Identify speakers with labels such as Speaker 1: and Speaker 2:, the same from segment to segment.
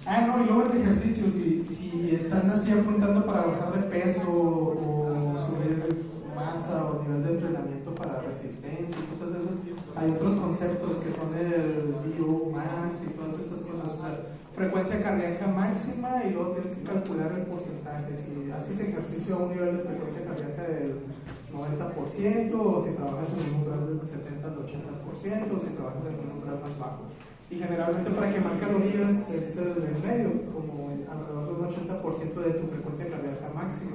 Speaker 1: No, y luego el ejercicio, si están así apuntando para bajar de peso o subir masa o nivel de entrenamiento para resistencia y cosas de esas, hay otros conceptos que son el VO max y todas estas cosas, o sea, frecuencia cardíaca máxima y luego tienes que calcular el porcentaje, si haces ejercicio a un nivel de frecuencia cardíaca del 90% o si trabajas en un umbral del 70 al 80% o si trabajas en un umbral más bajo. Y generalmente para quemar calorías es el medio, como alrededor de un 80% de tu frecuencia cardíaca máxima.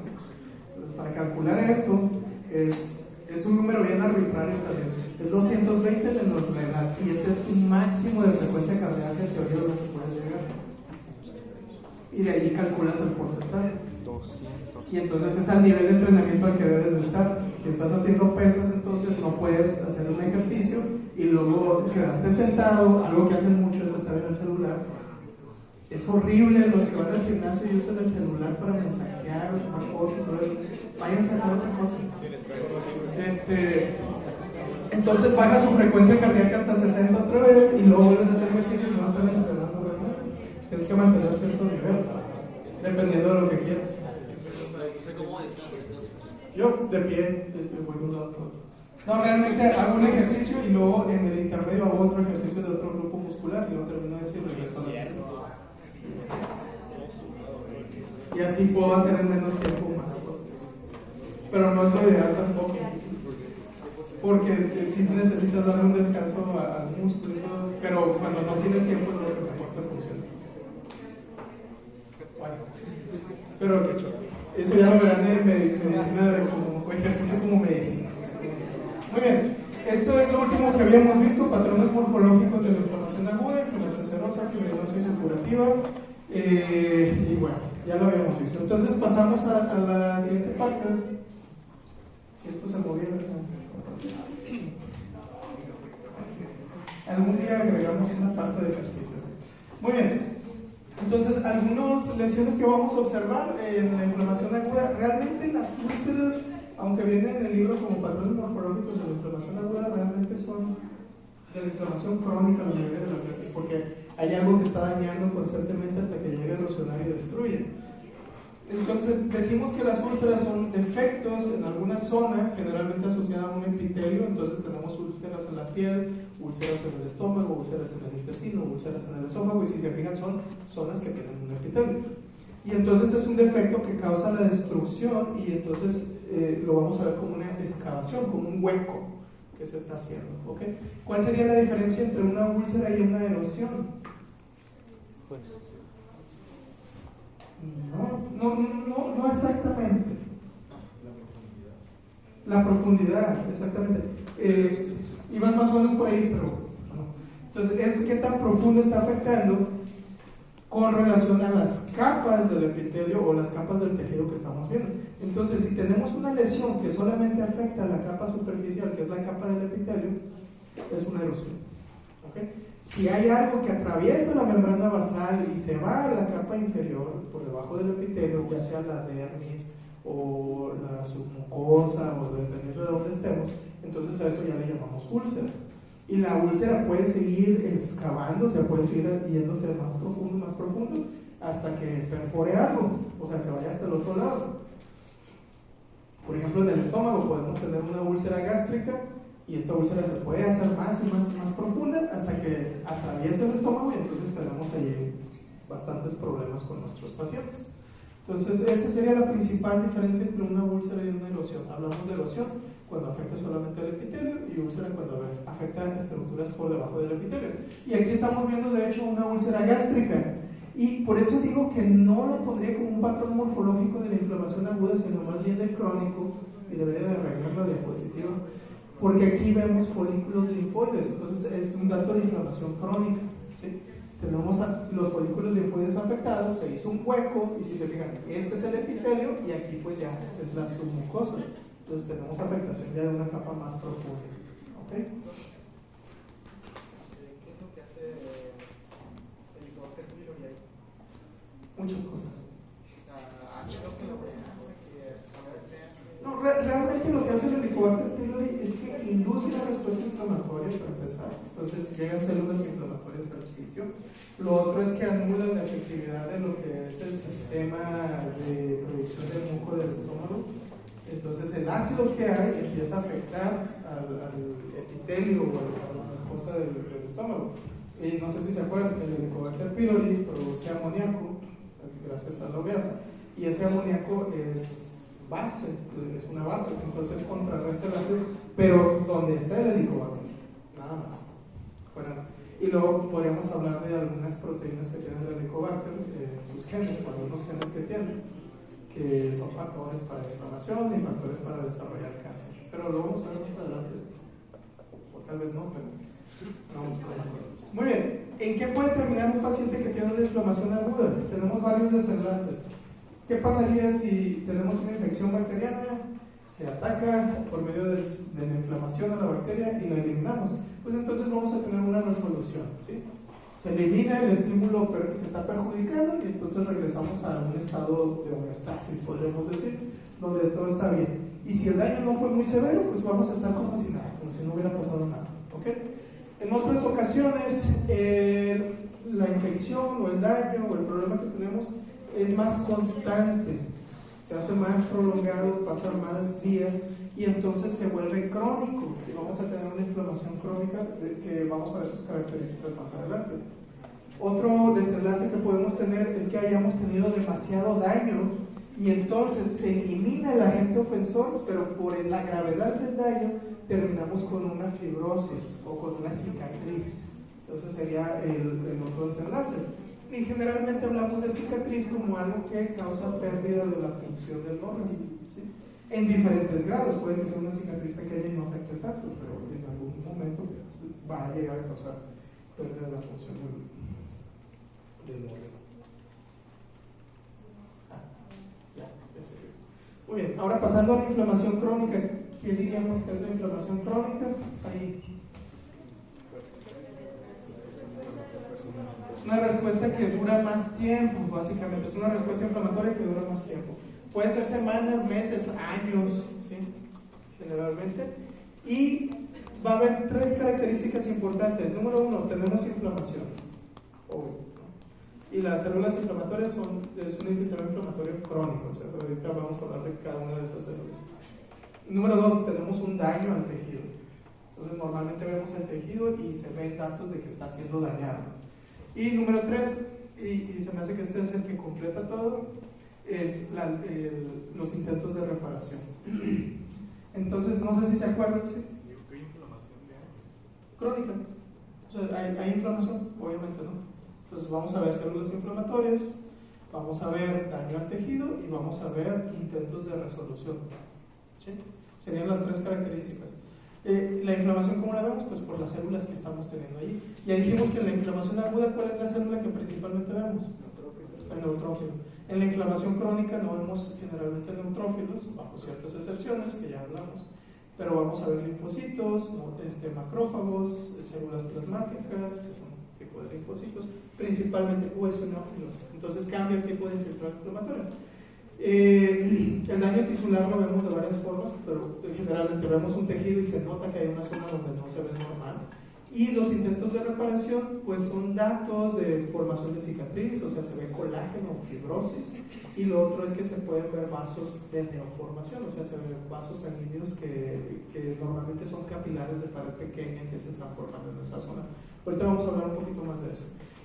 Speaker 1: Entonces, para calcular eso es un número bien arbitrario también. Es 220 menos la edad y ese es tu máximo de frecuencia cardíaca en teoría de lo que puedes llegar. Y de ahí calculas el porcentaje. Y entonces es al nivel de entrenamiento al que debes de estar. Si estás haciendo pesas, entonces no puedes hacer un ejercicio y luego quedarte sentado. Algo que hacen mucho es estar en el celular. Es horrible los que van al gimnasio y usan el celular para mensajear o tomar fotos. Váyanse a hacer otra cosa. Entonces baja su frecuencia cardíaca hasta 60 otra vez y luego vuelven a hacer ejercicio y no están entrenando, ¿verdad? Tienes que mantener cierto nivel, dependiendo de lo que quieras.
Speaker 2: ¿Cómo descansas entonces?
Speaker 1: Yo de pie, voy de un lado a otro. No, realmente hago un ejercicio y luego en el intermedio hago otro ejercicio de otro grupo muscular y luego termino de decir y así puedo hacer en menos tiempo más cosas. Pero no es lo ideal tampoco, porque sí necesitas darle un descanso al músculo, pero cuando no tienes tiempo es lo que mejor te funciona. Bueno, pero eso ya lo verán en medicina como ejercicio como medicina. Muy bien, esto es lo último que habíamos visto: patrones morfológicos de la inflamación aguda, inflamación serosa, fibrinosa y supurativa. Y bueno, ya lo habíamos visto. Entonces pasamos a la siguiente parte. Si esto se movía, algún día agregamos una parte de ejercicio. Muy bien. Entonces, algunas lesiones que vamos a observar en la inflamación aguda. Realmente las úlceras, aunque vienen en el libro como patrones morfológicos de la inflamación aguda, realmente son de la inflamación crónica la mayoría de las veces, porque hay algo que está dañando constantemente hasta que llegue a erosionar y destruye. Entonces, decimos que las úlceras son defectos en alguna zona, generalmente asociada a un epitelio. Entonces tenemos úlceras en la piel, úlceras en el estómago, úlceras en el intestino, úlceras en el esófago, y si se fijan son zonas que tienen un epitelio. Y entonces es un defecto que causa la destrucción y entonces lo vamos a ver como una excavación, como un hueco que se está haciendo, ¿ok? ¿Cuál sería la diferencia entre una úlcera y una erosión? Pues no exactamente. La profundidad, exactamente. Ibas más o menos por ahí, pero no. Entonces, es qué tan profundo está afectando con relación a las capas del epitelio o las capas del tejido que estamos viendo. Entonces, si tenemos una lesión que solamente afecta a la capa superficial, que es la capa del epitelio, es una erosión. ¿Okay? Si hay algo que atraviesa la membrana basal y se va a la capa inferior, por debajo del epitelio, ya sea la dermis o la submucosa, o dependiendo de dónde estemos, entonces a eso ya le llamamos úlcera. Y la úlcera puede seguir excavando, o sea, puede seguir yéndose más profundo, hasta que perfore algo, o sea, se vaya hasta el otro lado. Por ejemplo, en el estómago podemos tener una úlcera gástrica, y esta úlcera se puede hacer más y más profunda hasta que atraviesa el estómago, y entonces tenemos ahí bastantes problemas con nuestros pacientes. Entonces, esa sería la principal diferencia entre una úlcera y una erosión. Hablamos de erosión cuando afecta solamente al epitelio y úlcera cuando afecta estructuras por debajo del epitelio. Y aquí estamos viendo, de hecho, una úlcera gástrica. Y por eso digo que no lo pondría como un patrón morfológico de la inflamación aguda, sino más bien de crónico, y debería de arreglar la diapositiva, porque aquí vemos folículos linfoides. Entonces, es un dato de inflamación crónica, ¿sí? Tenemos los folículos linfoides afectados, se hizo un hueco, y si se fijan, este es el epitelio y aquí pues ya es la submucosa. Entonces tenemos afectación ya de una capa más profunda. ¿Okay?
Speaker 3: ¿Qué es lo que hace el Helicobacter pylori?
Speaker 1: Muchas cosas.
Speaker 3: O sea,
Speaker 1: No, realmente lo que hace el Helicobacter pylori es que induce una respuesta inflamatoria para empezar, entonces llegan células inflamatorias al sitio. Lo otro es que anulan la efectividad de lo que es el sistema de producción de muco del estómago. Entonces el ácido que hay empieza a afectar al epitelio o a la mucosa del estómago. Y no sé si se acuerdan, el Helicobacter pylori produce amoníaco gracias a la ureasa, y ese amoníaco es base, es una base, entonces contrarresta el ácido, pero donde está el Helicobacter, nada más. Bueno, y luego podríamos hablar de algunas proteínas que tienen el Helicobacter, sus genes, o algunos genes que tienen, que son factores para la inflamación y factores para desarrollar cáncer. Pero lo vamos a ver más adelante, o tal vez no, pero no. Muy bien, ¿en qué puede terminar un paciente que tiene una inflamación aguda? Tenemos varios desenlaces. ¿Qué pasaría si tenemos una infección bacteriana? Se ataca por medio de la inflamación a la bacteria y la eliminamos. Pues entonces vamos a tener una resolución, ¿sí? Se elimina el estímulo que está perjudicando y entonces regresamos a un estado de homeostasis, podríamos decir, donde todo está bien. Y si el daño no fue muy severo, pues vamos a estar como si nada, como si no hubiera pasado nada, ¿ok? En otras ocasiones, la infección o el daño o el problema que tenemos es más constante, se hace más prolongado, pasan más días y entonces se vuelve crónico y vamos a tener una inflamación crónica que vamos a ver sus características más adelante. Otro desenlace que podemos tener es que hayamos tenido demasiado daño y entonces se elimina el agente ofensor, pero por la gravedad del daño terminamos con una fibrosis o con una cicatriz. Entonces sería el otro desenlace. Y generalmente hablamos de cicatriz como algo que causa pérdida de la función del órgano, ¿sí? En diferentes grados. Puede que sea una cicatriz pequeña y no afecte tanto, pero en algún momento va a llegar a causar pérdida de la función del órgano. Ya se vio. Muy bien, ahora pasando a la inflamación crónica. ¿Qué diríamos que es la inflamación crónica? Está ahí. Es una respuesta que dura más tiempo, básicamente. Es una respuesta inflamatoria que dura más tiempo. Puede ser semanas, meses, años, ¿sí? Generalmente. Y va a haber tres características importantes. Número uno, tenemos inflamación. Obvio. Y las células inflamatorias es un infiltrado inflamatorio crónico. O sea, ahorita vamos a hablar de cada una de esas células. Número dos, tenemos un daño al tejido. Entonces normalmente vemos el tejido y se ven datos de que está siendo dañado. Y número tres, y se me hace que este es el que completa todo, es los intentos de reparación. Entonces no sé si se acuerdan, ¿sí?
Speaker 4: ¿Qué inflamación de años?
Speaker 1: Crónica. O sea, hay inflamación, obviamente, ¿no? Entonces vamos a ver células inflamatorias, vamos a ver daño al tejido y vamos a ver intentos de resolución, ¿sí? Serían las tres características. La inflamación, ¿cómo la vemos? Pues por las células que estamos teniendo ahí. Ya dijimos que en la inflamación aguda, ¿cuál es la célula que principalmente vemos? El neutrófilo. En la inflamación crónica no vemos generalmente neutrófilos, bajo ciertas excepciones que ya hablamos, pero vamos a ver linfocitos, macrófagos, células plasmáticas, que son un tipo de linfocitos, principalmente eosinófilos. Entonces cambia el tipo de infiltrado inflamatorio. El daño tisular lo vemos de varias formas, pero generalmente vemos un tejido y se nota que hay una zona donde no se ve normal. Y los intentos de reparación pues son datos de formación de cicatriz, o sea, se ve colágeno o fibrosis, y lo otro es que se pueden ver vasos de neoformación, o sea, se ven vasos sanguíneos que normalmente son capilares de pared pequeña que se están formando en esa zona. Ahorita vamos a hablar un poquito más de eso.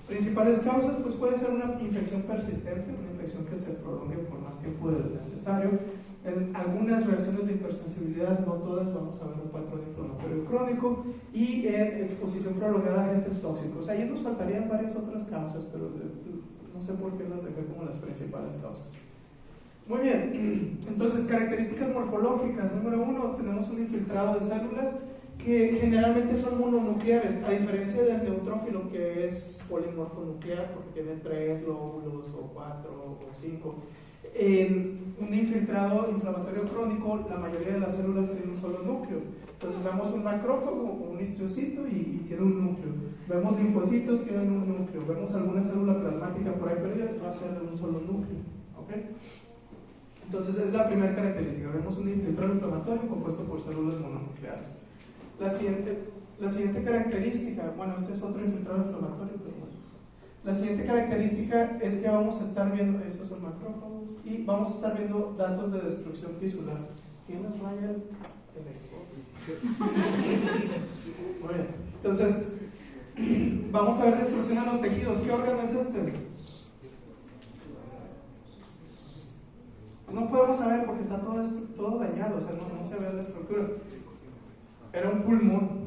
Speaker 1: Principales causas, pues puede ser una infección persistente, una infección que se prolongue por más tiempo del necesario. En algunas reacciones de hipersensibilidad, no todas, vamos a ver un patrón inflamatorio crónico, y en exposición prolongada a agentes tóxicos. Ahí nos faltarían varias otras causas, pero no sé por qué las dejé como las principales causas. Muy bien, entonces características morfológicas. Número uno, tenemos un infiltrado de células que generalmente son mononucleares, a diferencia del neutrófilo que es polimorfonuclear porque tiene 3 lóbulos o 4 o 5. En un infiltrado inflamatorio crónico, la mayoría de las células tienen un solo núcleo. Entonces vemos un macrófago o un histiocito y tiene un núcleo. Vemos linfocitos, tienen un núcleo. Vemos alguna célula plasmática por ahí perdida, va a ser de un solo núcleo. ¿Okay? Entonces es la primera característica. Vemos un infiltrado inflamatorio compuesto por células mononucleares. La siguiente, La siguiente característica, bueno, este es otro infiltrado inflamatorio, pero bueno. La siguiente característica es que vamos a estar viendo, esos son macrófagos, y vamos a estar viendo datos de destrucción tisular. ¿Tienes, Ryan? Muy bien. Entonces, vamos a ver destrucción a los tejidos. ¿Qué órgano es este? No podemos saber porque está todo dañado, o sea, no se ve la estructura. Era un pulmón.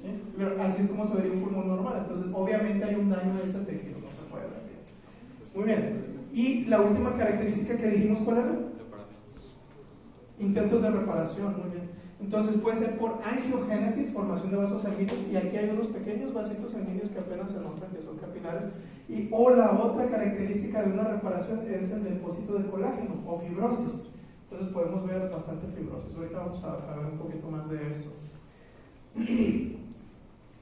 Speaker 1: ¿Sí? Pero así es como se vería un pulmón normal. Entonces, obviamente hay un daño de ese tejido, no se puede ver bien. Muy bien. Y la última característica que dijimos, ¿cuál era? Intentos de reparación, muy bien. Entonces puede ser por angiogénesis, formación de vasos sanguíneos, y aquí hay unos pequeños vasitos sanguíneos que apenas se notan que son capilares. O la otra característica de una reparación es el depósito de colágeno o fibrosis. Entonces podemos ver bastante fibrosis. Ahorita vamos a ver un poquito más de eso.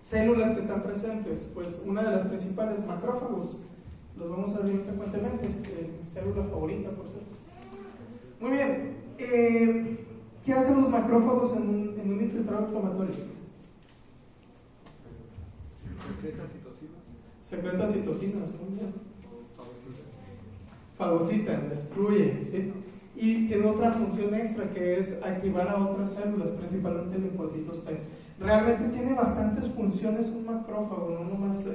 Speaker 1: Células que están presentes, pues una de las principales, macrófagos, los vamos a ver bien frecuentemente. Mi célula favorita, por cierto. Muy bien. ¿Qué hacen los macrófagos en un infiltrado inflamatorio? Secreta citocinas, muy bien. Fagocitan, destruyen, ¿sí? Y tiene otra función extra que es activar a otras células, principalmente linfocitos T. Realmente tiene bastantes funciones un macrófago, no nomás,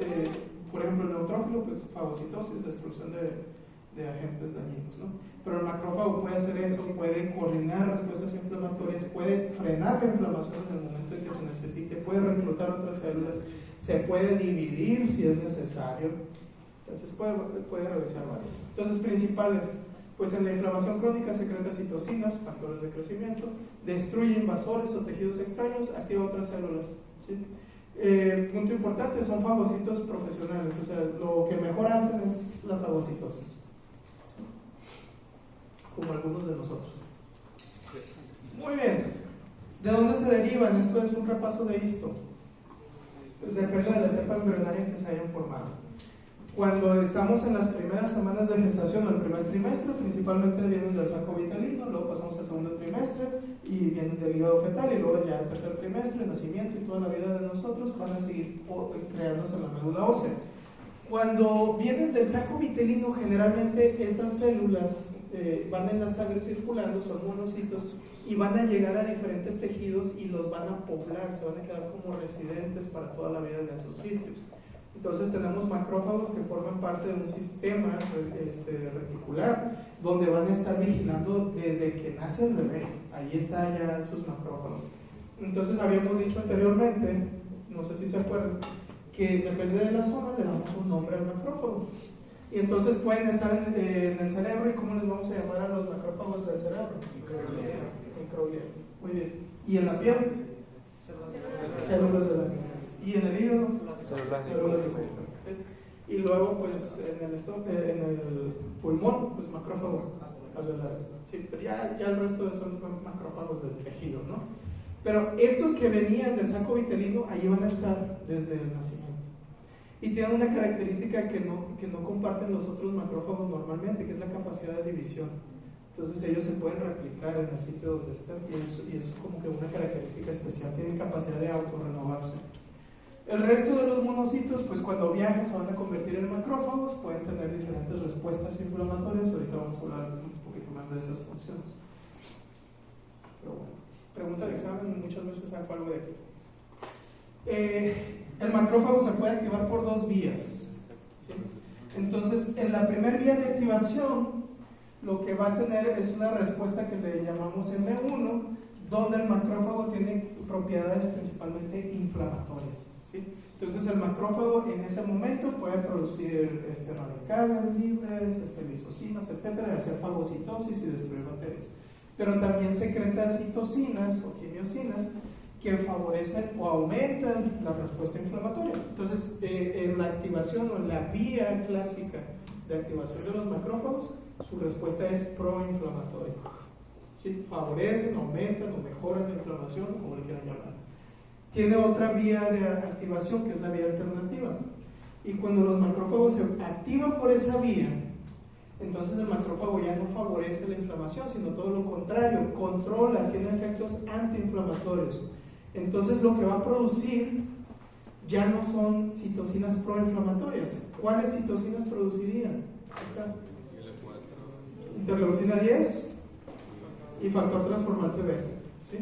Speaker 1: por ejemplo, el neutrófilo, pues fagocitosis, destrucción de agentes dañinos, ¿no? Pero el macrófago puede hacer eso, puede coordinar respuestas inflamatorias, puede frenar la inflamación en el momento en que se necesite, puede reclutar otras células, se puede dividir si es necesario, entonces puede realizar varias. Entonces, principales, pues en la inflamación crónica secreta citocinas, factores de crecimiento, destruye invasores o tejidos extraños, activa otras células, ¿sí? Punto importante, son fagocitos profesionales, o sea, lo que mejor hacen es la fagocitosis, como algunos de nosotros. Muy bien, ¿de dónde se derivan? Esto es un repaso de esto. Pues depende de la etapa embrionaria que se hayan formado. Cuando estamos en las primeras semanas de gestación o el primer trimestre, principalmente vienen del saco vitalino, luego pasamos al segundo trimestre y vienen del hígado fetal, y luego ya el tercer trimestre, nacimiento y toda la vida de nosotros van a seguir creándose en la médula ósea. Cuando vienen del saco vitelino, generalmente estas células van en la sangre circulando, son monocitos, y van a llegar a diferentes tejidos y los van a poblar, se van a quedar como residentes para toda la vida en esos sitios. Entonces tenemos macrófagos que forman parte de un sistema reticular, donde van a estar vigilando desde que nace el bebé. Ahí están ya sus macrófagos. Entonces habíamos dicho anteriormente, no sé si se acuerdan, que depende de la zona le damos un nombre al macrófago. Y entonces pueden estar en el cerebro. ¿Y cómo les vamos a llamar a los macrófagos del cerebro? Microglia. Muy bien. ¿Y en la piel? Células de la piel. ¿Y en el hígado? Células de la piel. Y luego, pues, en el pulmón, pues macrófagos alveolares. Sí, pero ya el resto son macrófagos del tejido, ¿no? Pero estos que venían del saco vitelino, ahí van a estar desde el nacimiento. Y tienen una característica que no comparten los otros macrófagos normalmente, que es la capacidad de división. Entonces ellos se pueden replicar en el sitio donde están, y es como que una característica especial, tienen capacidad de autorrenovarse. El resto de los monocitos, pues cuando viajan se van a convertir en macrófagos, pueden tener diferentes respuestas inflamatorias. Ahorita vamos a hablar un poquito más de esas funciones. Pero bueno, pregunta de examen, muchas veces saco algo de aquí. El macrófago se puede activar por dos vías, ¿sí? Entonces, en la primera vía de activación, lo que va a tener es una respuesta que le llamamos M1, donde el macrófago tiene propiedades principalmente inflamatorias, ¿sí? Entonces, el macrófago en ese momento puede producir radicales libres, lisocimas, etcétera, y hacer fagocitosis y destruir bacterias. Pero también secreta citocinas o quimiocinas que favorecen o aumentan la respuesta inflamatoria. Entonces, en la activación o en la vía clásica de activación de los macrófagos, su respuesta es proinflamatoria. ¿Sí? Favorecen, aumentan o mejoran la inflamación, como le quieran llamar. Tiene otra vía de activación, que es la vía alternativa. Y cuando los macrófagos se activan por esa vía, entonces el macrófago ya no favorece la inflamación, sino todo lo contrario, controla, tiene efectos antiinflamatorios. Entonces lo que va a producir ya no son citocinas proinflamatorias. ¿Cuáles citocinas producirían? Esta interleucina 10 y factor transformante B, ¿sí?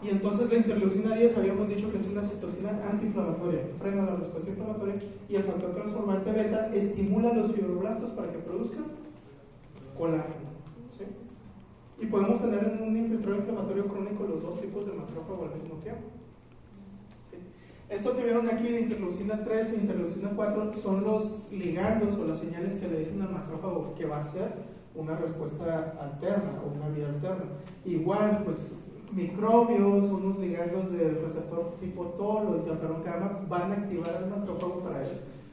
Speaker 1: Y entonces la interleucina 10 habíamos dicho que es una citocina antiinflamatoria, frena la respuesta inflamatoria, y el factor transformante beta estimula los fibroblastos para que produzcan colágeno, ¿sí? Y podemos tener en un infiltrado inflamatorio crónico los dos tipos de macrófago al mismo tiempo, ¿sí? Esto que vieron aquí de interleucina 3 e interleucina 4 son los ligandos o las señales que le dicen al macrófago que va a ser una respuesta alterna o una vía alterna. Igual, pues microbios, unos ligandos del receptor tipo TOL o interferón gamma van a activar el macrófago para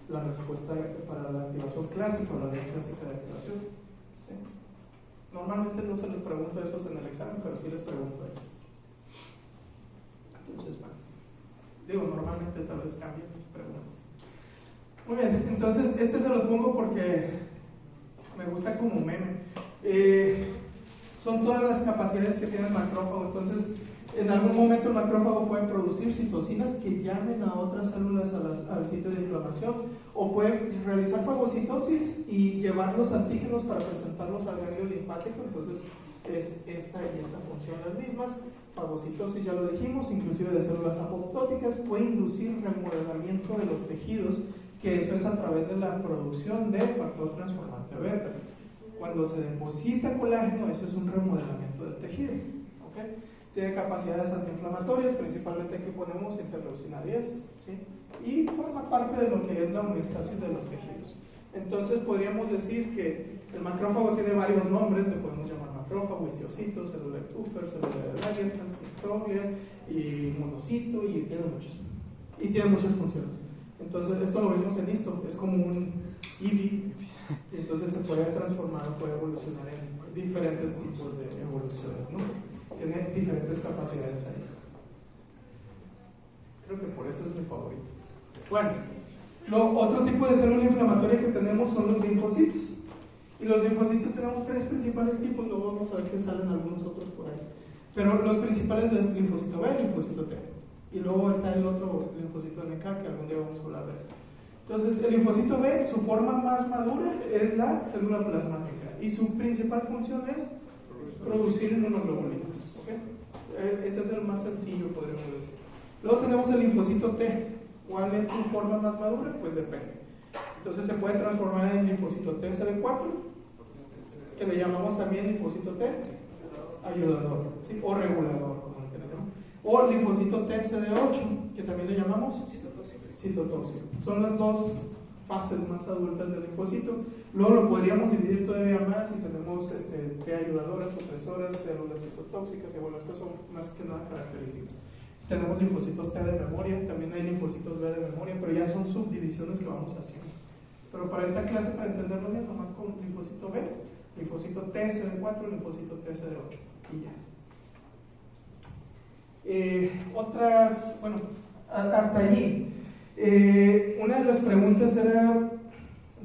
Speaker 1: la respuesta, para la activación clásica o la vía clásica de activación, ¿sí? Normalmente no se les pregunta eso en el examen, pero sí les pregunto eso. Entonces, bueno, digo, normalmente tal vez cambien mis preguntas. Muy bien, entonces este se los pongo porque me gusta como meme. Son todas las capacidades que tiene el macrófago. Entonces, en algún momento el macrófago puede producir citocinas que llamen a otras células al sitio de inflamación, o puede realizar fagocitosis y llevar los antígenos para presentarlos al ganglio linfático. Entonces, es esta y esta función las mismas. Fagocitosis, ya lo dijimos, inclusive de células apoptóticas, puede inducir remodelamiento de los tejidos, que eso es a través de la producción de factor transformante beta. Cuando se deposita colágeno, eso es un remodelamiento del tejido, ¿okay? Tiene capacidades antiinflamatorias, principalmente aquí ponemos interleucina 10, ¿sí? Y forma parte de lo que es la homeostasis de los tejidos. Entonces podríamos decir que el macrófago tiene varios nombres, le podemos llamar macrófago, histiocito, célula de Kupffer, célula de Langerhans, microglia y monocito, y tiene muchas funciones. Entonces esto lo vemos en histo, es como un IVI, y entonces se puede transformar o puede evolucionar en diferentes tipos de evoluciones, ¿no? Tiene diferentes capacidades ahí. Creo que por eso es mi favorito. Bueno, otro tipo de célula inflamatoria que tenemos son los linfocitos. Y los linfocitos tenemos tres principales tipos, luego vamos a ver que salen algunos otros por ahí. Pero los principales es linfocito B y linfocito T. Y luego está el otro linfocito NK, que algún día vamos a hablar de él. Entonces, el linfocito B, su forma más madura es la célula plasmática, y su principal función es producir inmunoglobulinas, ¿okay? Ese es el más sencillo, podríamos decir. Luego tenemos el linfocito T. ¿Cuál es su forma más madura? Pues depende. Entonces se puede transformar en linfocito TCD4, que le llamamos también linfocito T ayudador, ¿sí? O regulador, como le quieran llamar. O linfocito TCD8, que también le llamamos citotóxico. Son las dos fases más adultas del linfocito. Luego lo podríamos dividir todavía más y tenemos T ayudadoras, supresoras, células citotóxicas, y bueno, estas son más que nada características. Tenemos linfocitos T de memoria, también hay linfocitos B de memoria, pero ya son subdivisiones que vamos haciendo. Pero para esta clase, para entenderlo bien, nomás con linfocito B, linfocito TCD4, linfocito TCD8 y ya. Otras, bueno, hasta allí. Una de las preguntas era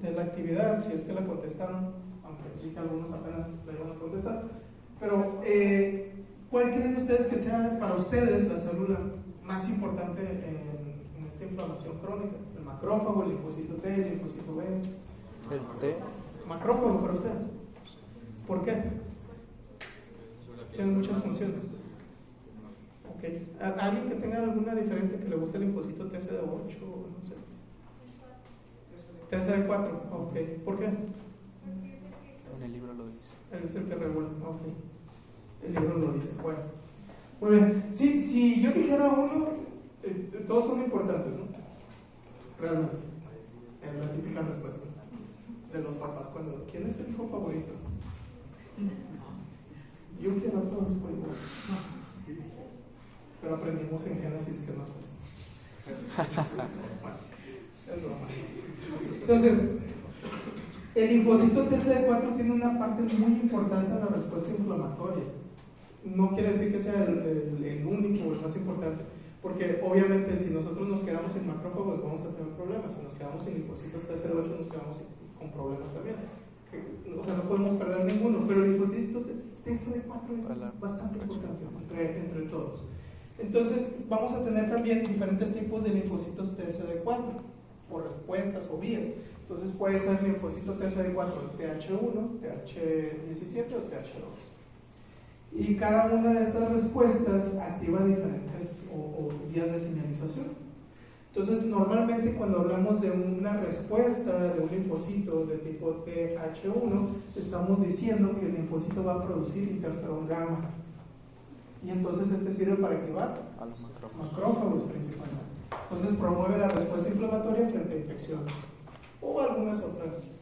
Speaker 1: de la actividad, si es que la contestaron, aunque sí que algunos apenas la iban a contestar, pero ¿cuál creen ustedes que sea para ustedes la célula más importante en esta inflamación crónica? ¿El macrófago, el linfocito T, el linfocito B?
Speaker 5: El T.
Speaker 1: ¿Macrófago para ustedes? ¿Por qué? Tienen muchas funciones. Okay. ¿Alguien que tenga alguna diferente que le guste el linfocito TCD8 o no sé? TCD4, ok. ¿Por qué?
Speaker 5: En el libro lo dice.
Speaker 1: Él es el que regula, ok. El libro lo dice, bueno. Muy bien. Si yo dijera uno, todos son importantes, ¿no? Realmente. Es la típica respuesta de los papás cuando, ¿quién es el hijo favorito? Yo quiero a todos por igual. Pero aprendimos en Génesis que no es así. Bueno, es broma. Entonces, el linfocito TCD4 tiene una parte muy importante en la respuesta inflamatoria. No quiere decir que sea el único o el más importante, porque obviamente si nosotros nos quedamos en macrófagos vamos a tener problemas. Si nos quedamos en linfocitos TCD8 nos quedamos con problemas también. O sea, no podemos perder ninguno, pero el linfocito TCD4 es bastante importante entre todos. Entonces vamos a tener también diferentes tipos de linfocitos TCD4 por respuestas o vías. Entonces puede ser linfocito TCD4 TH1, TH17 o TH2. Y cada una de estas respuestas activa diferentes o vías de señalización. Entonces, normalmente cuando hablamos de una respuesta de un linfocito de tipo TH1, estamos diciendo que el linfocito va a producir interferón gamma. Y entonces este sirve para activar
Speaker 5: A los macrófagos.
Speaker 1: macrófagos principalmente. Entonces promueve la respuesta inflamatoria frente a infecciones o algunas otras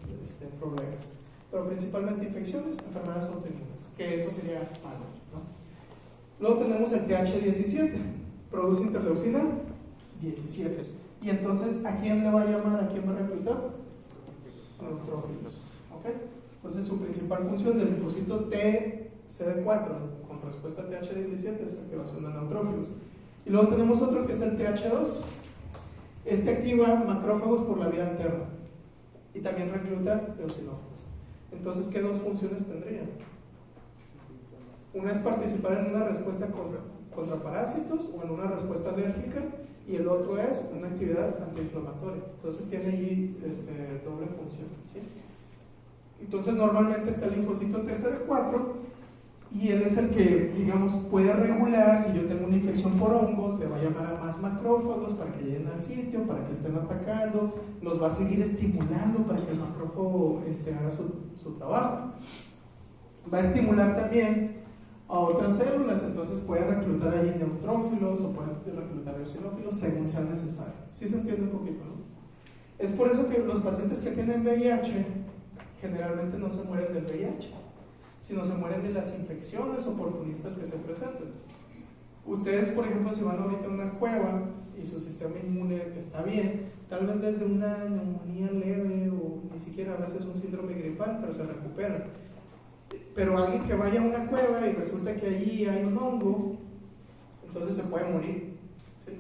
Speaker 1: problemas. Pero principalmente infecciones, enfermedades autoinmunes, que eso sería malo, ¿no? Luego tenemos el TH17, produce interleucina 17. Y entonces, ¿a quién le va a llamar? ¿A quién va a reclutar? Neutrófilos. ¿Okay? Entonces, su principal función del linfocito TCD4 con respuesta a TH17 es la activación de neutrófilos. Y luego tenemos otro que es el TH2. Este activa macrófagos por la vía alterna y también recluta eosinófilos. Entonces, ¿qué dos funciones tendría? Una es participar en una respuesta contra parásitos o en una respuesta alérgica, y el otro es una actividad antiinflamatoria. Entonces tiene allí doble función, ¿sí? Entonces normalmente está el linfocito TCD4 y él es el que, digamos, puede regular. Si yo tengo una infección por hongos, le va a llamar a más macrófagos para que lleguen al sitio, para que estén atacando, los va a seguir estimulando para que el macrófago haga su trabajo. Va a estimular también a otras células, entonces puede reclutar allí neutrófilos o puede reclutar eosinófilos según sea necesario. ¿Sí se entiende un poquito, no? Es por eso que los pacientes que tienen VIH generalmente no se mueren del VIH, sino se mueren de las infecciones oportunistas que se presentan. Ustedes, por ejemplo, si van ahorita a una cueva y su sistema inmune está bien, tal vez les dé una neumonía leve o ni siquiera a veces un síndrome gripal, pero se recuperan. Pero alguien que vaya a una cueva y resulta que allí hay un hongo, entonces se puede morir, ¿sí?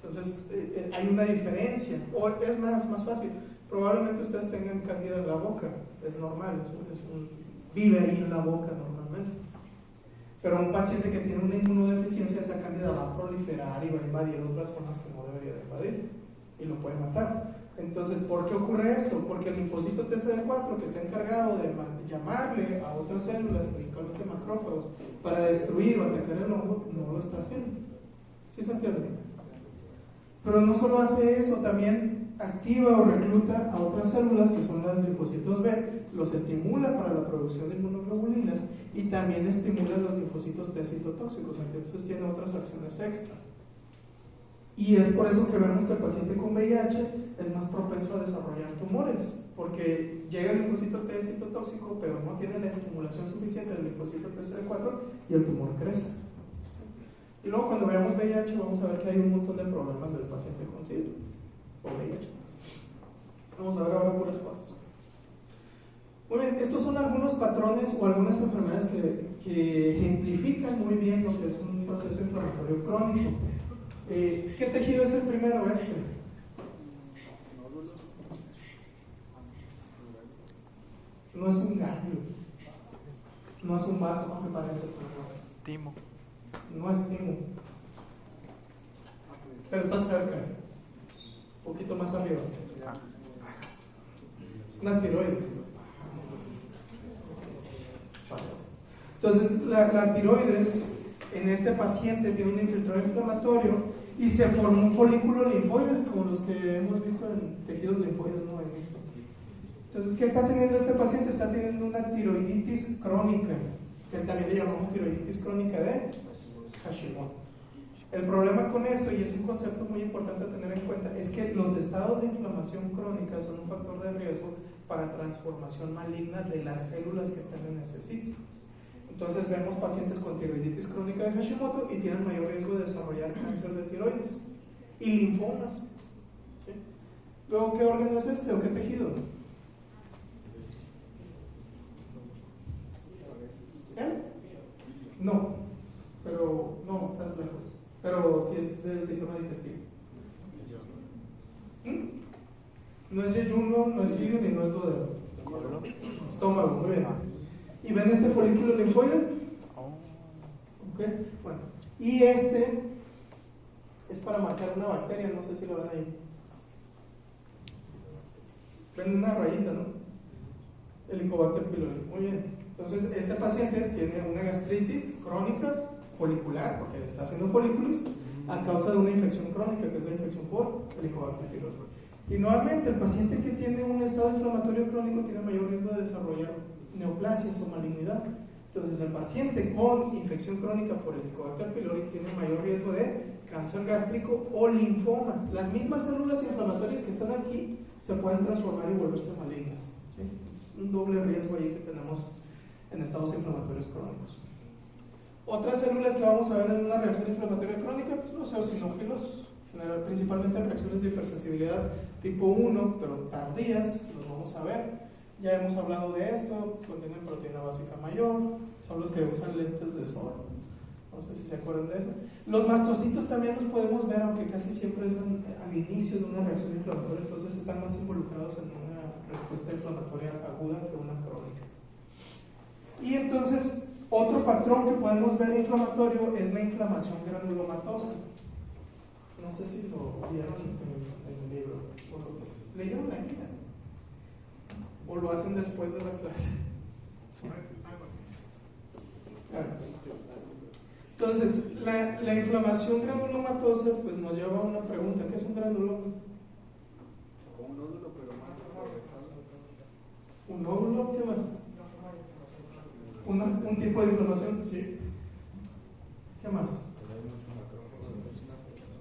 Speaker 1: Entonces hay una diferencia. O es más fácil, probablemente ustedes tengan cándida en la boca, es normal, vive ahí en la boca normalmente. Pero un paciente que tiene una inmunodeficiencia, esa cándida va a proliferar y va a invadir otras zonas que no debería de invadir y lo puede matar. Entonces, ¿por qué ocurre esto? Porque el linfocito TCD4, que está encargado de llamarle a otras células, principalmente macrófagos, para destruir o atacar el hongo, no lo está haciendo. ¿Sí se entiende? Pero no solo hace eso, también activa o recluta a otras células, que son los linfocitos B, los estimula para la producción de inmunoglobulinas y también estimula los linfocitos T citotóxicos, entonces tiene otras acciones extra. Y es por eso que vemos que el paciente con VIH es más propenso a desarrollar tumores, porque llega el linfocito T citotóxico, pero no tiene la estimulación suficiente del linfocito TCD4 y el tumor crece. Y luego cuando veamos VIH vamos a ver que hay un montón de problemas del paciente con SIDA o VIH. Vamos a ver ahora puras fotos. Muy bien, estos son algunos patrones o algunas enfermedades que ejemplifican muy bien lo que es un proceso inflamatorio crónico. ¿Qué tejido es el primero? No es un ganglio, no es un vaso, no me parece.
Speaker 5: Timo.
Speaker 1: No es timo, pero está cerca, un poquito más arriba. Es una tiroides. Entonces, la tiroides en este paciente tiene un infiltrado inflamatorio y se formó un folículo linfoide, como los que hemos visto en tejidos linfoides, no he visto. Entonces, ¿qué está teniendo este paciente? Está teniendo una tiroiditis crónica, que también le llamamos tiroiditis crónica de Hashimoto. El problema con esto, y es un concepto muy importante a tener en cuenta, es que los estados de inflamación crónica son un factor de riesgo para transformación maligna de las células que están en ese sitio. Entonces vemos pacientes con tiroiditis crónica de Hashimoto y tienen mayor riesgo de desarrollar cáncer de tiroides y linfomas. ¿Sí? Luego, ¿qué órgano es este o qué tejido? No, pero no, estás lejos. Pero sí es del sistema digestivo. No es yeyuno, no es hígado ni no es duodeno. Estómago, muy bien. ¿Y ven este folículo linfoide? Ok, bueno. Y este es para marcar una bacteria, no sé si lo ven ahí. Ven una rayita, ¿no? Helicobacter pylori. Muy bien. Entonces, este paciente tiene una gastritis crónica folicular, porque está haciendo folículos, a causa de una infección crónica, que es la infección por Helicobacter pylori. Y nuevamente, el paciente que tiene un estado inflamatorio crónico tiene mayor riesgo de desarrollar neoplasias o malignidad. Entonces, el paciente con infección crónica por Helicobacter pylori tiene mayor riesgo de cáncer gástrico o linfoma. Las mismas células inflamatorias que están aquí se pueden transformar y volverse malignas, ¿sí? Un doble riesgo ahí que tenemos en estados inflamatorios crónicos. Otras células que vamos a ver en una reacción inflamatoria crónica, pues los eosinófilos, principalmente reacciones de hipersensibilidad tipo 1, pero tardías, los vamos a ver. Ya hemos hablado de esto, contienen proteína básica mayor, son los que usan lentes de sol, no sé si se acuerdan de eso. Los mastocitos también los podemos ver, aunque casi siempre es al inicio de una reacción inflamatoria, entonces están más involucrados en una respuesta inflamatoria aguda que una crónica. Y entonces, otro patrón que podemos ver inflamatorio es la inflamación granulomatosa. No sé si lo vieron en el libro, o lo leyeron aquí, o lo hacen después de la clase.
Speaker 5: Sí.
Speaker 1: Entonces, la inflamación granulomatosa pues nos lleva a una pregunta: ¿qué es un granuloma?
Speaker 3: Un nódulo, pero más
Speaker 1: ¿Un nódulo? ¿Qué más? ¿Un tipo de inflamación? Sí. ¿Qué más?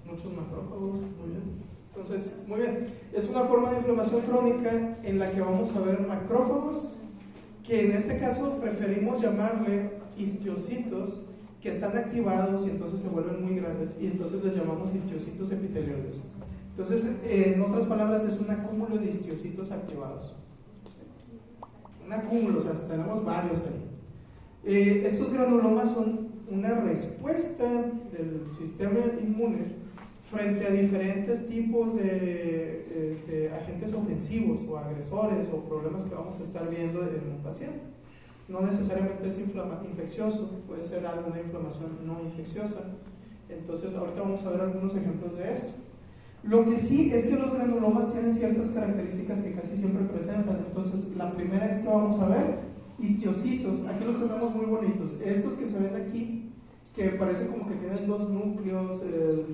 Speaker 1: Muchos macrófagos, muy bien. Entonces, muy bien, es una forma de inflamación crónica en la que vamos a ver macrófagos, que en este caso preferimos llamarle histiocitos, que están activados y entonces se vuelven muy grandes, y entonces les llamamos histiocitos epitelioides. Entonces, en otras palabras, es un acúmulo de histiocitos activados. Un acúmulo, o sea, tenemos varios ahí. Estos granulomas son una respuesta del sistema inmune frente a diferentes tipos de agentes ofensivos o agresores o problemas que vamos a estar viendo en un paciente. No necesariamente es infeccioso, puede ser alguna inflamación no infecciosa. Entonces, ahorita vamos a ver algunos ejemplos de esto. Lo que sí es que los granulomas tienen ciertas características que casi siempre presentan. Entonces, la primera es que vamos a ver histiocitos. Aquí los tenemos muy bonitos. Estos que se ven aquí, que parece como que tienen dos núcleos, el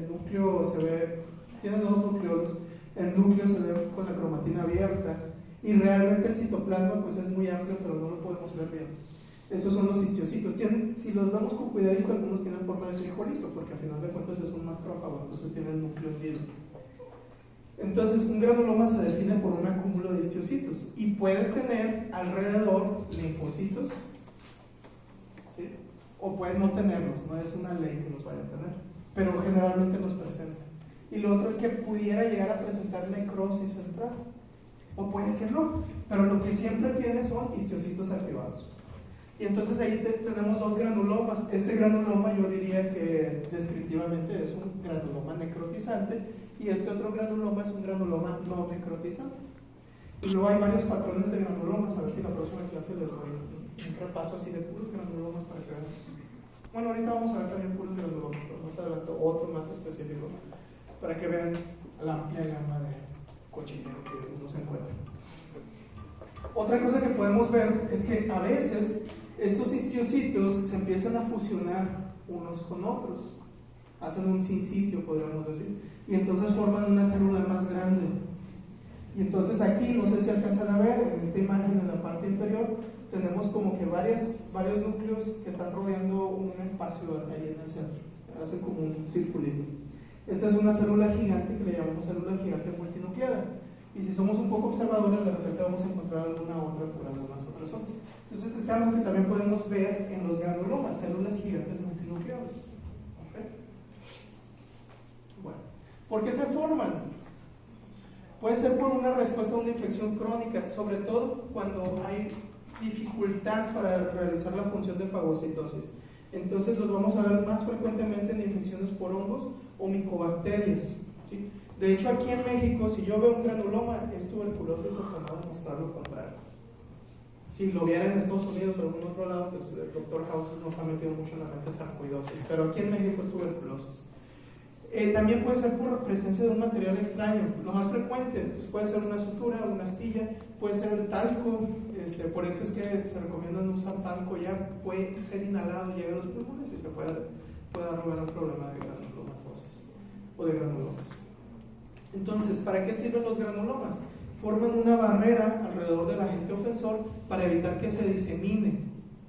Speaker 1: núcleo se ve, tiene dos núcleos, el núcleo se ve con la cromatina abierta y realmente el citoplasma pues es muy amplio, pero no lo podemos ver bien. Esos son los histiocitos. Si los vemos con cuidadito, algunos tienen forma de frijolito, porque al final de cuentas es un macrófago, entonces tiene el núcleo hundido. Entonces, un granuloma se define por un acúmulo de histiocitos y puede tener alrededor linfocitos, ¿sí? O puede no tenerlos, no es una ley que los vaya a tener, pero generalmente los presenta. Y lo otro es que pudiera llegar a presentar necrosis central, o puede que no, pero lo que siempre tiene son histiocitos activados. Y entonces ahí tenemos dos granulomas. Este granuloma yo diría que descriptivamente es un granuloma necrotizante, y este otro granuloma es un granuloma no necrotizante. Y luego hay varios patrones de granulomas, a ver si la próxima clase les doy un repaso así de puros granulomas para que vean. Bueno, ahorita vamos a ver también puros granulomas, pero más adelante otro más específico para que vean la amplia gama de cochinero que uno se encuentra. Otra cosa que podemos ver es que a veces estos histiocitos se empiezan a fusionar unos con otros, hacen un sinsitio, podríamos decir, y entonces forman una célula más grande. Y entonces aquí, no sé si alcanzan a ver, en esta imagen en la parte inferior, tenemos como que varios núcleos que están rodeando un espacio ahí en el centro, hacen como un circulito. Esta es una célula gigante que le llamamos célula gigante multinucleada. Y si somos un poco observadores, de repente vamos a encontrar alguna otra por algunas otras razones. Entonces, es algo que también podemos ver en los granulomas, células gigantes multinucleadas. ¿Okay? Bueno, ¿por qué se forman? Puede ser por una respuesta a una infección crónica, sobre todo cuando hay dificultad para realizar la función de fagocitosis. Entonces, los vamos a ver más frecuentemente en infecciones por hongos o micobacterias, ¿sí? De hecho, aquí en México, si yo veo un granuloma, es tuberculosis hasta no demostrar lo contrario. Si lo viera en Estados Unidos o en algún otro lado, pues el doctor House nos ha metido mucho en la mente sarcoidosis, pero aquí en México es tuberculosis. También puede ser por presencia de un material extraño. Lo más frecuente pues puede ser una sutura, una astilla, puede ser el talco. Por eso es que se recomienda no usar talco, ya puede ser inhalado, llega a los pulmones y se puede arrojar un problema de granulomatosis o de granulomas. Entonces, ¿para qué sirven los granulomas? Forman una barrera alrededor del agente ofensor para evitar que se disemine.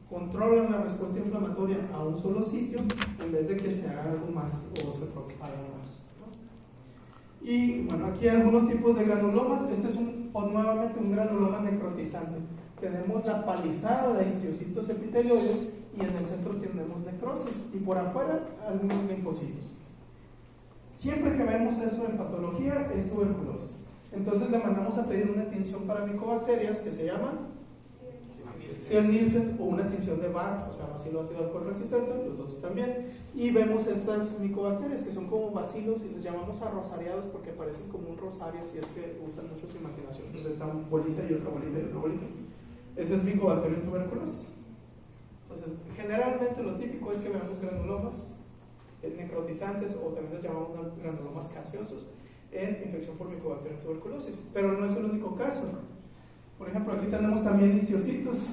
Speaker 1: Controlan la respuesta inflamatoria a un solo sitio en vez de que se haga algo más o se propague más, ¿no? Y bueno, aquí hay algunos tipos de granulomas. Este es nuevamente un granuloma necrotizante. Tenemos la palizada de histiocitos epitelioides y en el centro tenemos necrosis y por afuera algunos linfocitos. Siempre que vemos eso en patología es tuberculosis. Entonces le mandamos a pedir una tinción para micobacterias que se llama Ciel-Nielsen o una tinción de Barr, o sea, bacilo ácido alcohol resistente, los dos también. Y vemos estas micobacterias que son como bacilos y les llamamos arrosariados porque parecen como un rosario si es que usan mucho su imaginación. Entonces está una bolita y otra bolita y otra bolita. Ese es Mycobacterium tuberculosis. Entonces, generalmente lo típico es que veamos granulomas necrotizantes o también les llamamos granulomas gaseosos en infección por Mycobacterium tuberculosis, pero no es el único caso. Por ejemplo, aquí tenemos también histiocitos.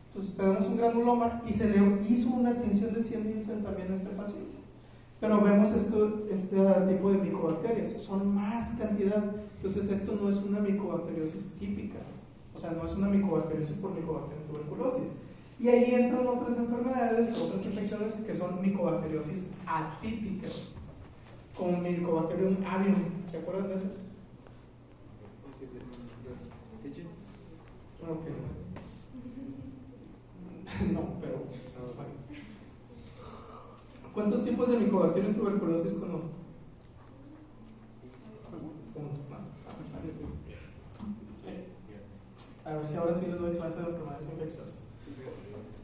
Speaker 1: Entonces tenemos un granuloma y se le hizo una tinción de Ciel-Nielsen también a este paciente. Pero vemos este tipo de micobacterias, son más cantidad. Entonces esto no es una micobacteriosis típica, o sea, no es una micobacteriosis por Mycobacterium tuberculosis. Y ahí entran otras enfermedades, otras infecciones que son micobacteriosis atípicas, como Mycobacterium avium. ¿Se acuerdan de eso? Okay. No, pero bueno. ¿Cuántos tipos de Mycobacterium tuberculosis conozco? A ver si ahora sí les doy clase de enfermedades infecciosas.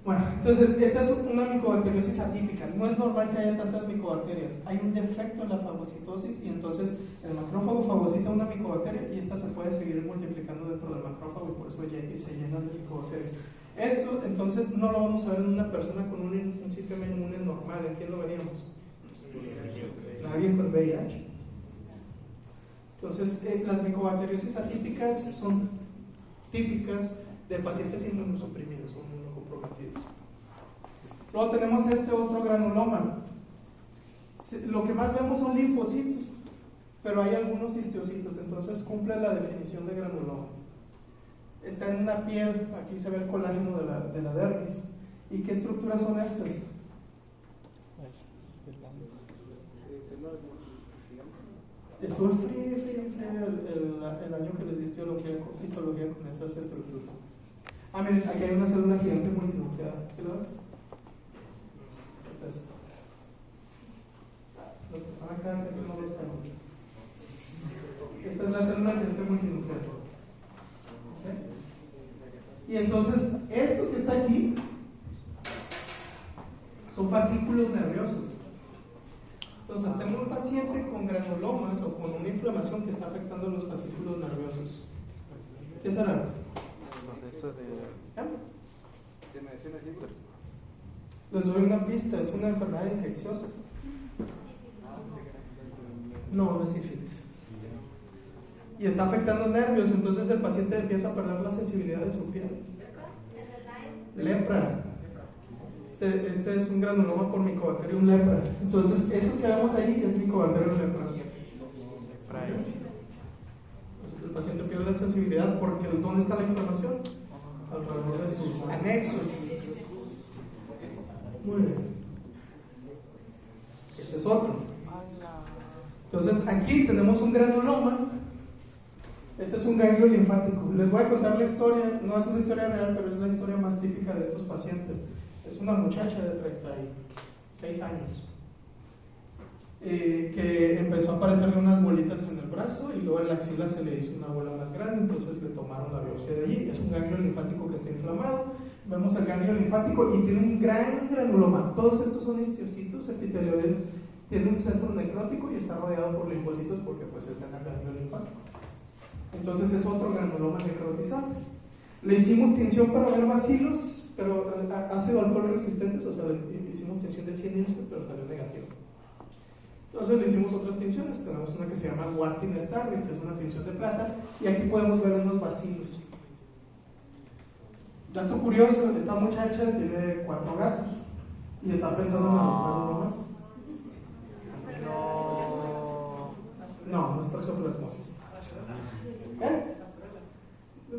Speaker 1: Bueno, entonces esta es una micobacteriosis atípica. No es normal que haya tantas micobacterias. Hay un defecto en la fagocitosis y entonces el macrófago fagocita una micobacteria y esta se puede seguir multiplicando dentro del macrófago y por eso se llenan de micobacterias. Esto entonces no lo vamos a ver en una persona con un sistema inmune normal. ¿En quién lo veríamos? Alguien con VIH. Entonces las micobacteriosis atípicas son típicas de pacientes inmunosuprimidos o inmunocomprometidos. Luego tenemos este otro granuloma. Lo que más vemos son linfocitos, pero hay algunos histiocitos, entonces cumple la definición de granuloma. Está en una piel, aquí se ve el colágeno de la dermis. ¿Y qué estructuras son estas? Estuve frío el año que les di histología con esas estructuras. Ah, miren, aquí hay una célula gigante multinucleada. ¿Sí lo ven? Entonces, los que están acá, esos no los tengo. Esta es la célula gigante multinucleada. ¿Okay? Y entonces, esto que está aquí son fascículos nerviosos. Entonces, tengo un paciente con granulomas o con una inflamación que está afectando los fascículos nerviosos. ¿Qué será? Les doy una pista, es una enfermedad infecciosa. No es sífilis. Y está afectando nervios, entonces el paciente empieza a perder la sensibilidad de su piel. Lepra. Este es un granuloma por Mycobacterium lepra. Entonces, esos que vemos ahí es Mycobacterium lepra. El paciente pierde sensibilidad porque ¿dónde está la inflamación? Alrededor de sus anexos. Muy bien. Este es otro. Entonces, aquí tenemos un granuloma. Este es un ganglio linfático. Les voy a contar la historia. No es una historia real, pero es la historia más típica de estos pacientes. Es una muchacha de 36 años que empezó a aparecerle unas bolitas en el brazo y luego en la axila se le hizo una bola más grande, entonces le tomaron la biopsia de allí. Es un ganglio linfático que está inflamado. Vemos el ganglio linfático y tiene un gran granuloma. Todos estos son histiocitos epitelioides. Tiene un centro necrótico y está rodeado por linfocitos porque pues está en el ganglio linfático. Entonces es otro granuloma necrotizante. Le hicimos tinción para ver bacilos, pero ácido alcohol resistentes, o sea, le hicimos tinción de Ciel-Nielsen, pero salió negativo. Entonces le hicimos otras tinciones. Tenemos una que se llama Wartin Starry, que es una tinción de plata, y aquí podemos ver unos vacilos. Dato curioso, esta muchacha tiene 4 gatos y está pensando en adoptar uno más. No es toxoplasmosis.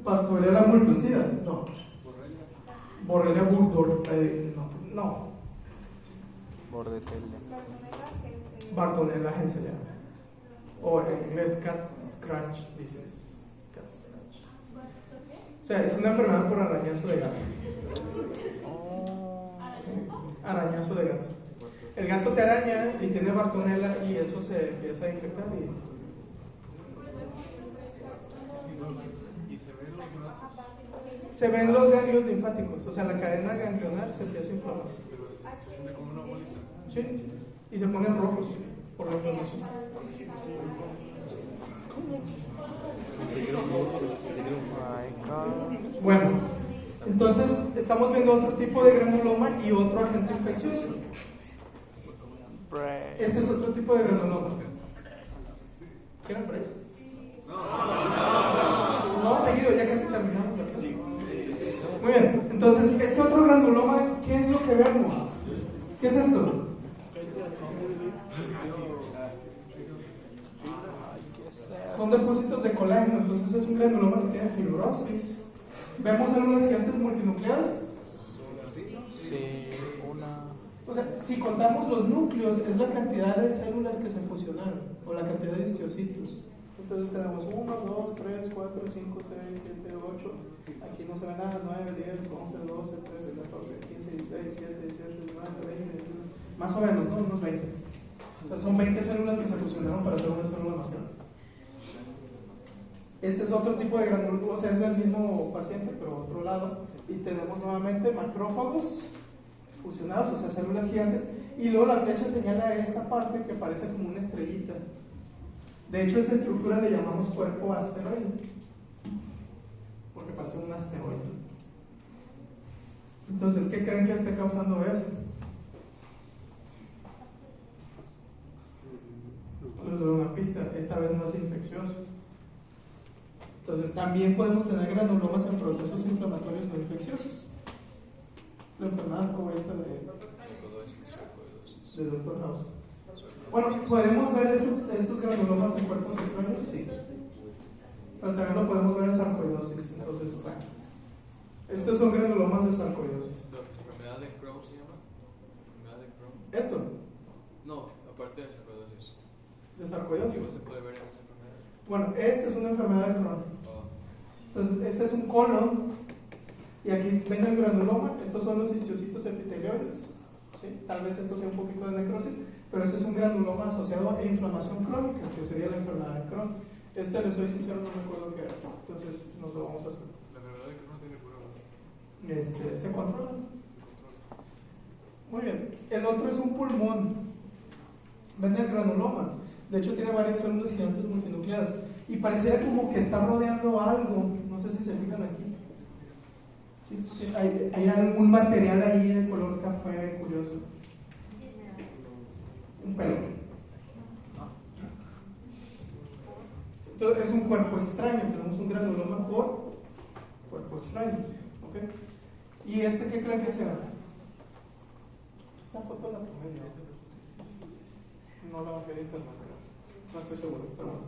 Speaker 1: Pastorela multocida, no. Borrelia burgdorf, no.
Speaker 5: Bordetella.
Speaker 1: Bartonella henseliana. O en inglés cat scratch disease. Cat scratch. O sea, es una enfermedad por arañazo de gato. Arañazo de gato. El gato te araña y tiene Bartonella y eso se empieza a infectar. Se ven los ganglios linfáticos, o sea, la cadena ganglionar se empieza a inflamar. Sí, y se ponen rojos por la inflamación. Bueno, entonces estamos viendo otro tipo de granuloma y otro agente infeccioso. Este es otro tipo de granuloma. ¿Quieren break? No, seguido, ya casi terminamos la clase. Muy bien, entonces este otro granuloma, ¿qué es lo que vemos? ¿Qué es esto? Son depósitos de colágeno, entonces es un granuloma que tiene fibrosis. ¿Vemos células gigantes multinucleadas?
Speaker 5: Sí, una.
Speaker 1: O sea, si contamos los núcleos, es la cantidad de células que se fusionaron, o la cantidad de histocitos. Entonces tenemos 1, 2, 3, 4, 5, 6, 7, 8. Aquí no se ve nada, 9, 10, 11, 12, 13, 14, 15, 16, 17, 18, 19, 20, 21. Más o menos, ¿no? Unos 20. O sea, son 20 células que se fusionaron para hacer una célula más grande. Este es otro tipo de granuloma, o sea, es el mismo paciente, pero otro lado. Y tenemos nuevamente macrófagos fusionados, o sea, células gigantes. Y luego la flecha señala esta parte que parece como una estrellita. De hecho, esta estructura le llamamos cuerpo asteroide, porque parece un asteroide. Entonces, ¿qué creen que esté causando eso? Les doy una pista, esta vez no es infeccioso. Entonces, también podemos tener granulomas en procesos inflamatorios no infecciosos. La enfermedad favorita de Dr. House. Bueno, ¿podemos ver esos granulomas en cuerpos extraños? Sí. Pero también lo podemos ver en sarcoidosis. Entonces, bueno. Estos son granulomas de sarcoidosis.
Speaker 2: ¿La enfermedad de Crohn se llama? ¿Enfermedad de Crohn?
Speaker 1: ¿Esto?
Speaker 2: No, aparte de sarcoidosis.
Speaker 1: ¿De sarcoidosis?
Speaker 2: ¿Qué se puede ver en esa enfermedad?
Speaker 1: Bueno, esta es una enfermedad de Crohn. Entonces, este es un colon. Y aquí ven el granuloma. Estos son los histocitos epitelioides. ¿Sí? Tal vez esto sea un poquito de necrosis, pero este es un granuloma asociado a inflamación crónica, que sería la enfermedad de Crohn. Este, les soy sincero, no recuerdo qué era. Entonces, nos lo vamos a hacer.
Speaker 4: La enfermedad de Crohn tiene prueba.
Speaker 1: Se controla. Muy bien. El otro es un pulmón. Ven el granuloma. De hecho, tiene varias células gigantes multinucleadas. Y pareciera como que está rodeando algo. No sé si se fijan aquí. ¿Sí? Hay algún material ahí de color café curioso. Un pelo. Entonces es un cuerpo extraño. Tenemos un granuloma por cuerpo extraño. ¿Okay? ¿Y este qué creen que sea? Esta foto la tomé yo. No la bajé de internet, no estoy seguro, pero bueno.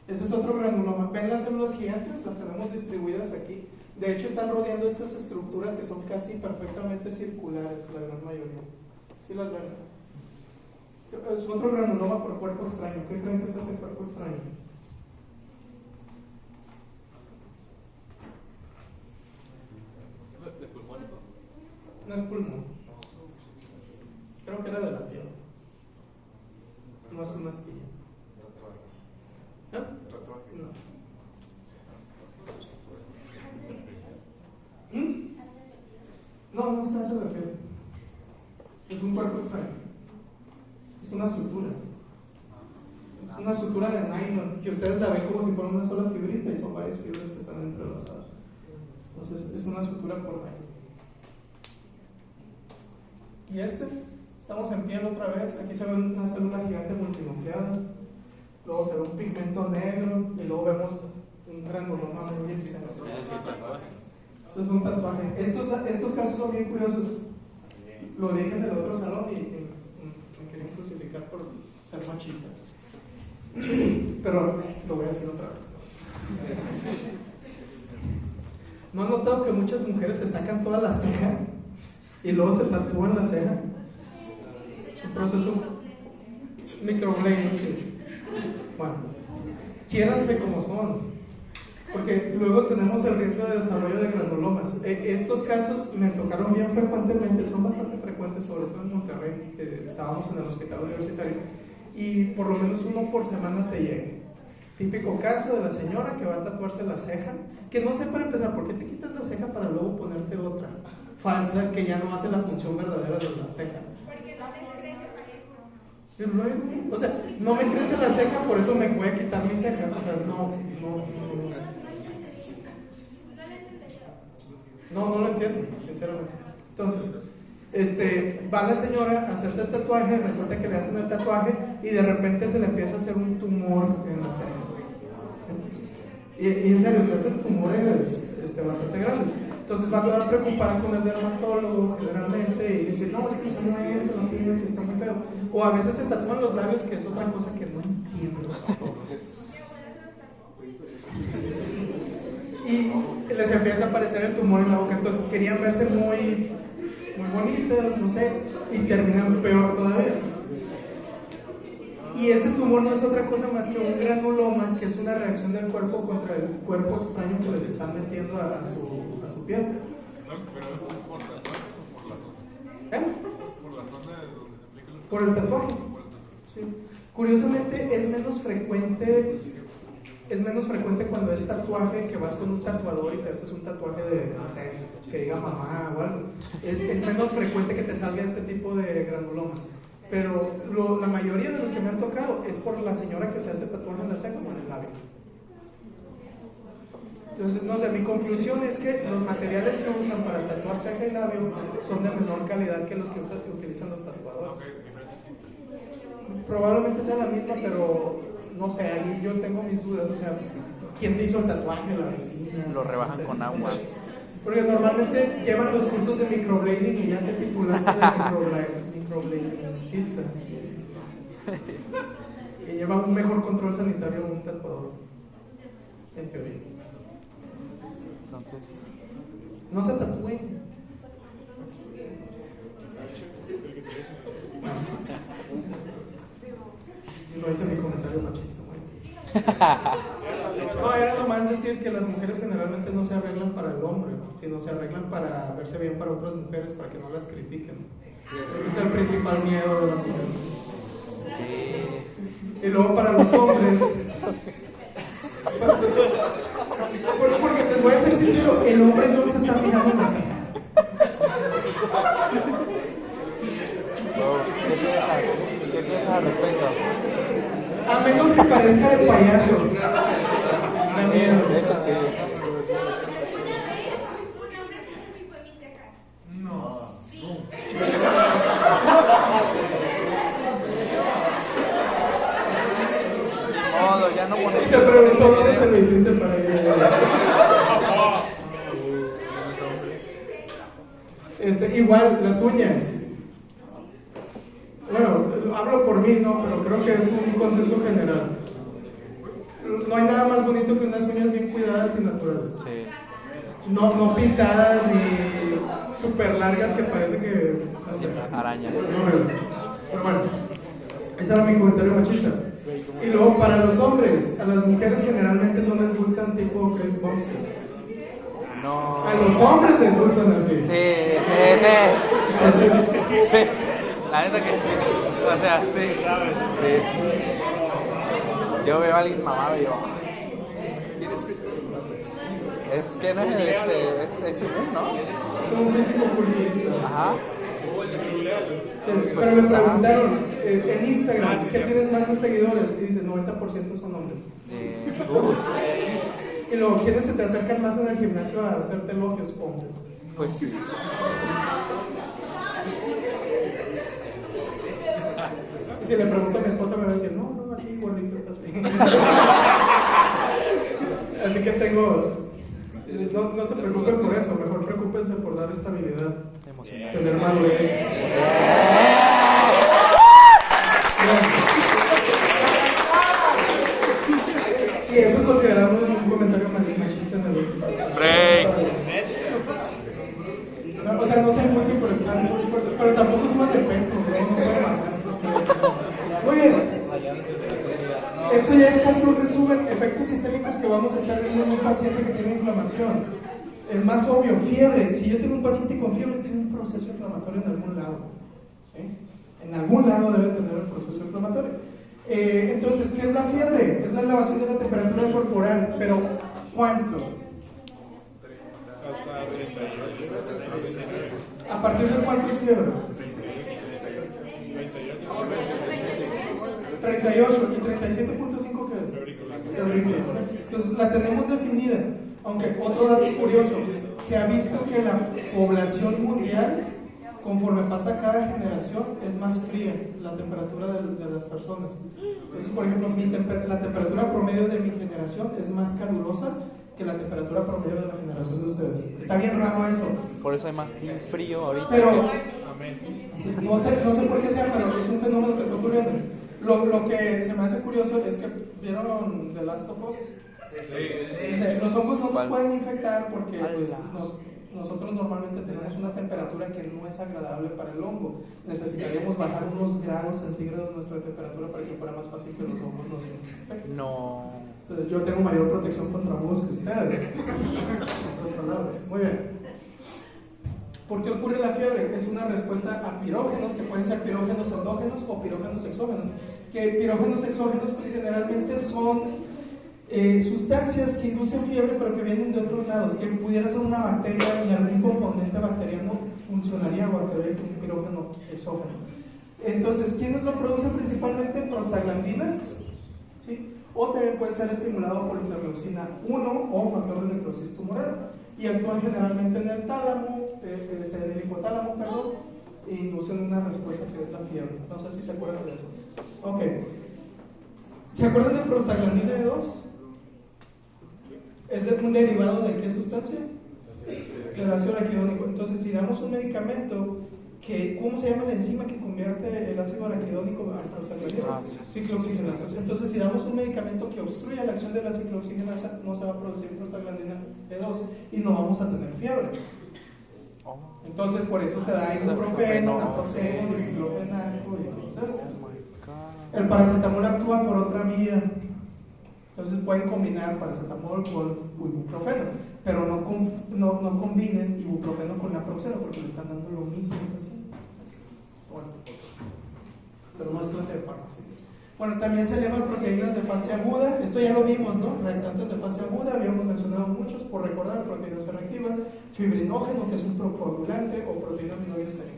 Speaker 1: Ese es otro granuloma. ¿Ven las células gigantes? Las tenemos distribuidas aquí. De hecho, están rodeando estas estructuras que son casi perfectamente circulares, la gran mayoría. ¿Sí las ven? Es otro granuloma por cuerpo extraño. ¿Qué creen que es ese cuerpo extraño?
Speaker 2: ¿De pulmón?
Speaker 1: No es pulmón. Creo que era de la piel. No es una astilla. ¿No? No. No es cáncer de piel. Es un cuerpo extraño. Es una sutura. Es una sutura de nylon que ustedes la ven como si fuera una sola fibrita y son varias fibras que están entrelazadas. Entonces es una sutura por nylon. Y este Estamos en piel otra vez. Aquí se ve una célula gigante multinucleada. Luego se ve un pigmento negro. Y luego vemos un granuloma muy extenso. Esto es un tatuaje. Estos casos son bien curiosos. Lo dije en el otro salón y me querían crucificar por ser machista. Pero lo voy a hacer otra vez. ¿No han notado que muchas mujeres se sacan toda la ceja y luego se tatúan la ceja? Es un proceso microblading. Sí. Bueno, quiéranse como son, porque luego tenemos el riesgo de desarrollo de granulomas. Estos casos me tocaron bien frecuentemente, son bastante frecuentes, sobre todo en Monterrey, que estábamos en el hospital universitario, y por lo menos uno por semana te llega. Típico caso de la señora que va a tatuarse la ceja, que no sé para empezar, ¿por qué te quitas la ceja para luego ponerte otra falsa que ya no hace la función verdadera de la ceja?
Speaker 6: Porque no les crece parejo.
Speaker 1: Pero no, o sea, no me crece la ceja, por eso me voy a quitar mi ceja. O sea, no lo entiendo, sinceramente. Entonces, va la señora a hacerse el tatuaje, resulta que le hacen el tatuaje y de repente se le empieza a hacer un tumor en la ceja. ¿Sí? Y en serio, se hacen tumores bastante grandes. Entonces va toda preocupada con el dermatólogo generalmente y dice, no, es que me salió esto, no tiene que está muy feo. O a veces se tatúan los labios, que es otra cosa que no entiendo. Y les empieza a aparecer el tumor en la boca, entonces querían verse muy bonitas, no sé, y terminan peor todavía. Y ese tumor no es otra cosa más que un granuloma, que es una reacción del cuerpo contra el cuerpo extraño que les están metiendo a su piel.
Speaker 4: Pero eso es por tatuaje o por la zona. Eso es por la zona donde se aplican los tatuajes.
Speaker 1: Por el tatuaje. Sí. Curiosamente es menos frecuente cuando es tatuaje, que vas con un tatuador y te haces un tatuaje de, no sé, que diga mamá o algo. Es menos frecuente que te salga este tipo de granulomas. Pero la mayoría de los que me han tocado es por la señora que se hace tatuaje en la ceja o en el labio. Entonces, no sé, mi conclusión es que los materiales que usan para tatuar ceja y labio son de menor calidad que los que utilizan los tatuadores. Probablemente sea la misma, pero no sé, ahí yo tengo mis dudas. O sea, ¿quién te hizo el tatuaje? ¿La vecina?
Speaker 5: Lo rebajan, no sé, con agua.
Speaker 1: Porque normalmente llevan los cursos de microblading y ya te titulaste de microbladingista. Y lleva un mejor control sanitario un tatuador, en teoría.
Speaker 5: Entonces,
Speaker 1: no se tatúen. No hice mi comentario machista, no, era nomás decir que las mujeres generalmente no se arreglan para el hombre, sino se arreglan para verse bien para otras mujeres, para que no las critiquen. Ese es el principal miedo de las mujeres. Y luego para los hombres, porque les voy a ser sincero, el hombre no se está fijando en la ceja.
Speaker 5: ¿Qué piensas al respecto?
Speaker 1: A menos que parezca de payaso.
Speaker 5: De hecho, sí.
Speaker 6: Un hombre se picó en mis cejas.
Speaker 4: No.
Speaker 6: Sí.
Speaker 5: Modo, ya no
Speaker 1: Te
Speaker 5: pones.
Speaker 1: preguntó dónde te lo hiciste para ella. Igual, las uñas. Bueno, hablo por mí, ¿no? Pero creo que es un consenso general. No hay nada más bonito que unas uñas bien cuidadas y naturales.
Speaker 5: Sí.
Speaker 1: No pintadas ni súper largas que parece que... no sé.
Speaker 5: Araña.
Speaker 1: Pero bueno, ese era mi comentario machista. Y luego para los hombres, a las mujeres generalmente no les gustan tipo Chris Bumstead.
Speaker 5: No.
Speaker 1: A los hombres les gustan así.
Speaker 5: Sí. La neta que sí. O sea, sí. Sí. Yo veo a alguien mamado y yo.
Speaker 2: ¿Tienes Chris?
Speaker 5: Es que no es Simón, ¿no?
Speaker 1: Es un físico culturista.
Speaker 5: Ajá.
Speaker 1: Sí, pero me preguntaron en Instagram, ¿qué tienes más de seguidores? Y dice, 90% son hombres. Y luego, ¿quiénes se te acercan más en el gimnasio a hacerte elogios? Hombres.
Speaker 5: Pues sí.
Speaker 1: Y si le pregunto a mi esposa me va a decir, no, así gordito estás bien. Así que no se preocupen por eso, mejor preocúpense por dar estabilidad, tener madurez. Y eso consideramos un comentario machista en el no, o sea, no se emocion por estar muy fuerte, pero tampoco suban de peso, no pueden matar. Muy bien. Esto ya es casi un resumen, efectos sistémicos que vamos a estar viendo en un paciente que tiene inflamación. El más obvio, fiebre. Si yo tengo un paciente con fiebre, tiene un proceso inflamatorio en algún lado. ¿Sí? En algún lado debe tener el proceso inflamatorio. Entonces, ¿qué es la fiebre? Es la elevación de la temperatura corporal, pero ¿cuánto?
Speaker 4: Hasta 38.
Speaker 1: ¿A partir de cuánto es fiebre? 38 y 37.5 ¿qué es? Febrícula. Entonces la tenemos definida, aunque otro dato curioso, se ha visto que la población mundial, conforme pasa cada generación, es más fría la temperatura de las personas. Entonces, por ejemplo, la temperatura promedio de mi generación es más calurosa que la temperatura promedio de la generación de ustedes. Está bien raro eso.
Speaker 5: Por eso hay más team frío ahorita.
Speaker 1: Pero no sé por qué sea, pero es un fenómeno que está ocurriendo. Lo que se me hace curioso es que vieron The Last of Us. Los hongos no nos pueden infectar porque pues, nosotros normalmente tenemos una temperatura que no es agradable para el hongo. Necesitaríamos bajar unos grados centígrados nuestra temperatura para que fuera más fácil que los hongos nos infecten.
Speaker 5: No.
Speaker 1: Entonces, yo tengo mayor protección contra hongos que ustedes. En otras palabras. Muy bien. ¿Por qué ocurre la fiebre? Es una respuesta a pirógenos, que pueden ser pirógenos endógenos o pirógenos exógenos. Que pirógenos exógenos pues generalmente son sustancias que inducen fiebre pero que vienen de otros lados, que pudiera ser una bacteria y algún componente bacteriano funcionaría o actuaría como un pirógeno exógeno. Entonces, ¿quiénes lo producen principalmente? Prostaglandinas, ¿sí? O también puede ser estimulado por interleucina 1 o factor de necrosis tumoral. Y actúan generalmente en el tálamo, en el hipotálamo, perdón, e inducen una respuesta que es la fiebre. No sé si se acuerdan de eso. Ok. ¿Se acuerdan de prostaglandina E2? ¿Es un derivado de qué sustancia? Del ácido araquidónico. Entonces, si damos un medicamento que, ¿cómo se llama la enzima que convierte el ácido araquidónico a prostaglandina? Ciclooxigenasa. Entonces, si damos un medicamento que obstruye la acción de la ciclooxigenasa, no se va a producir prostaglandina E2 y no vamos a tener fiebre. Entonces, por eso se da ibuprofeno, naproxeno, diclofenaco y entonces el paracetamol actúa por otra vía. Entonces pueden combinar paracetamol con ibuprofeno, pero no combinen ibuprofeno con naproxeno porque le están dando lo mismo al paciente. Bueno, pero no es clase de farmacia. Bueno, también se elevan proteínas de fase aguda. Esto ya lo vimos, ¿no? Reactantes de fase aguda, habíamos mencionado muchos, por recordar, proteína C reactiva, fibrinógeno, que es un procoagulante, o proteína aminoglicerina.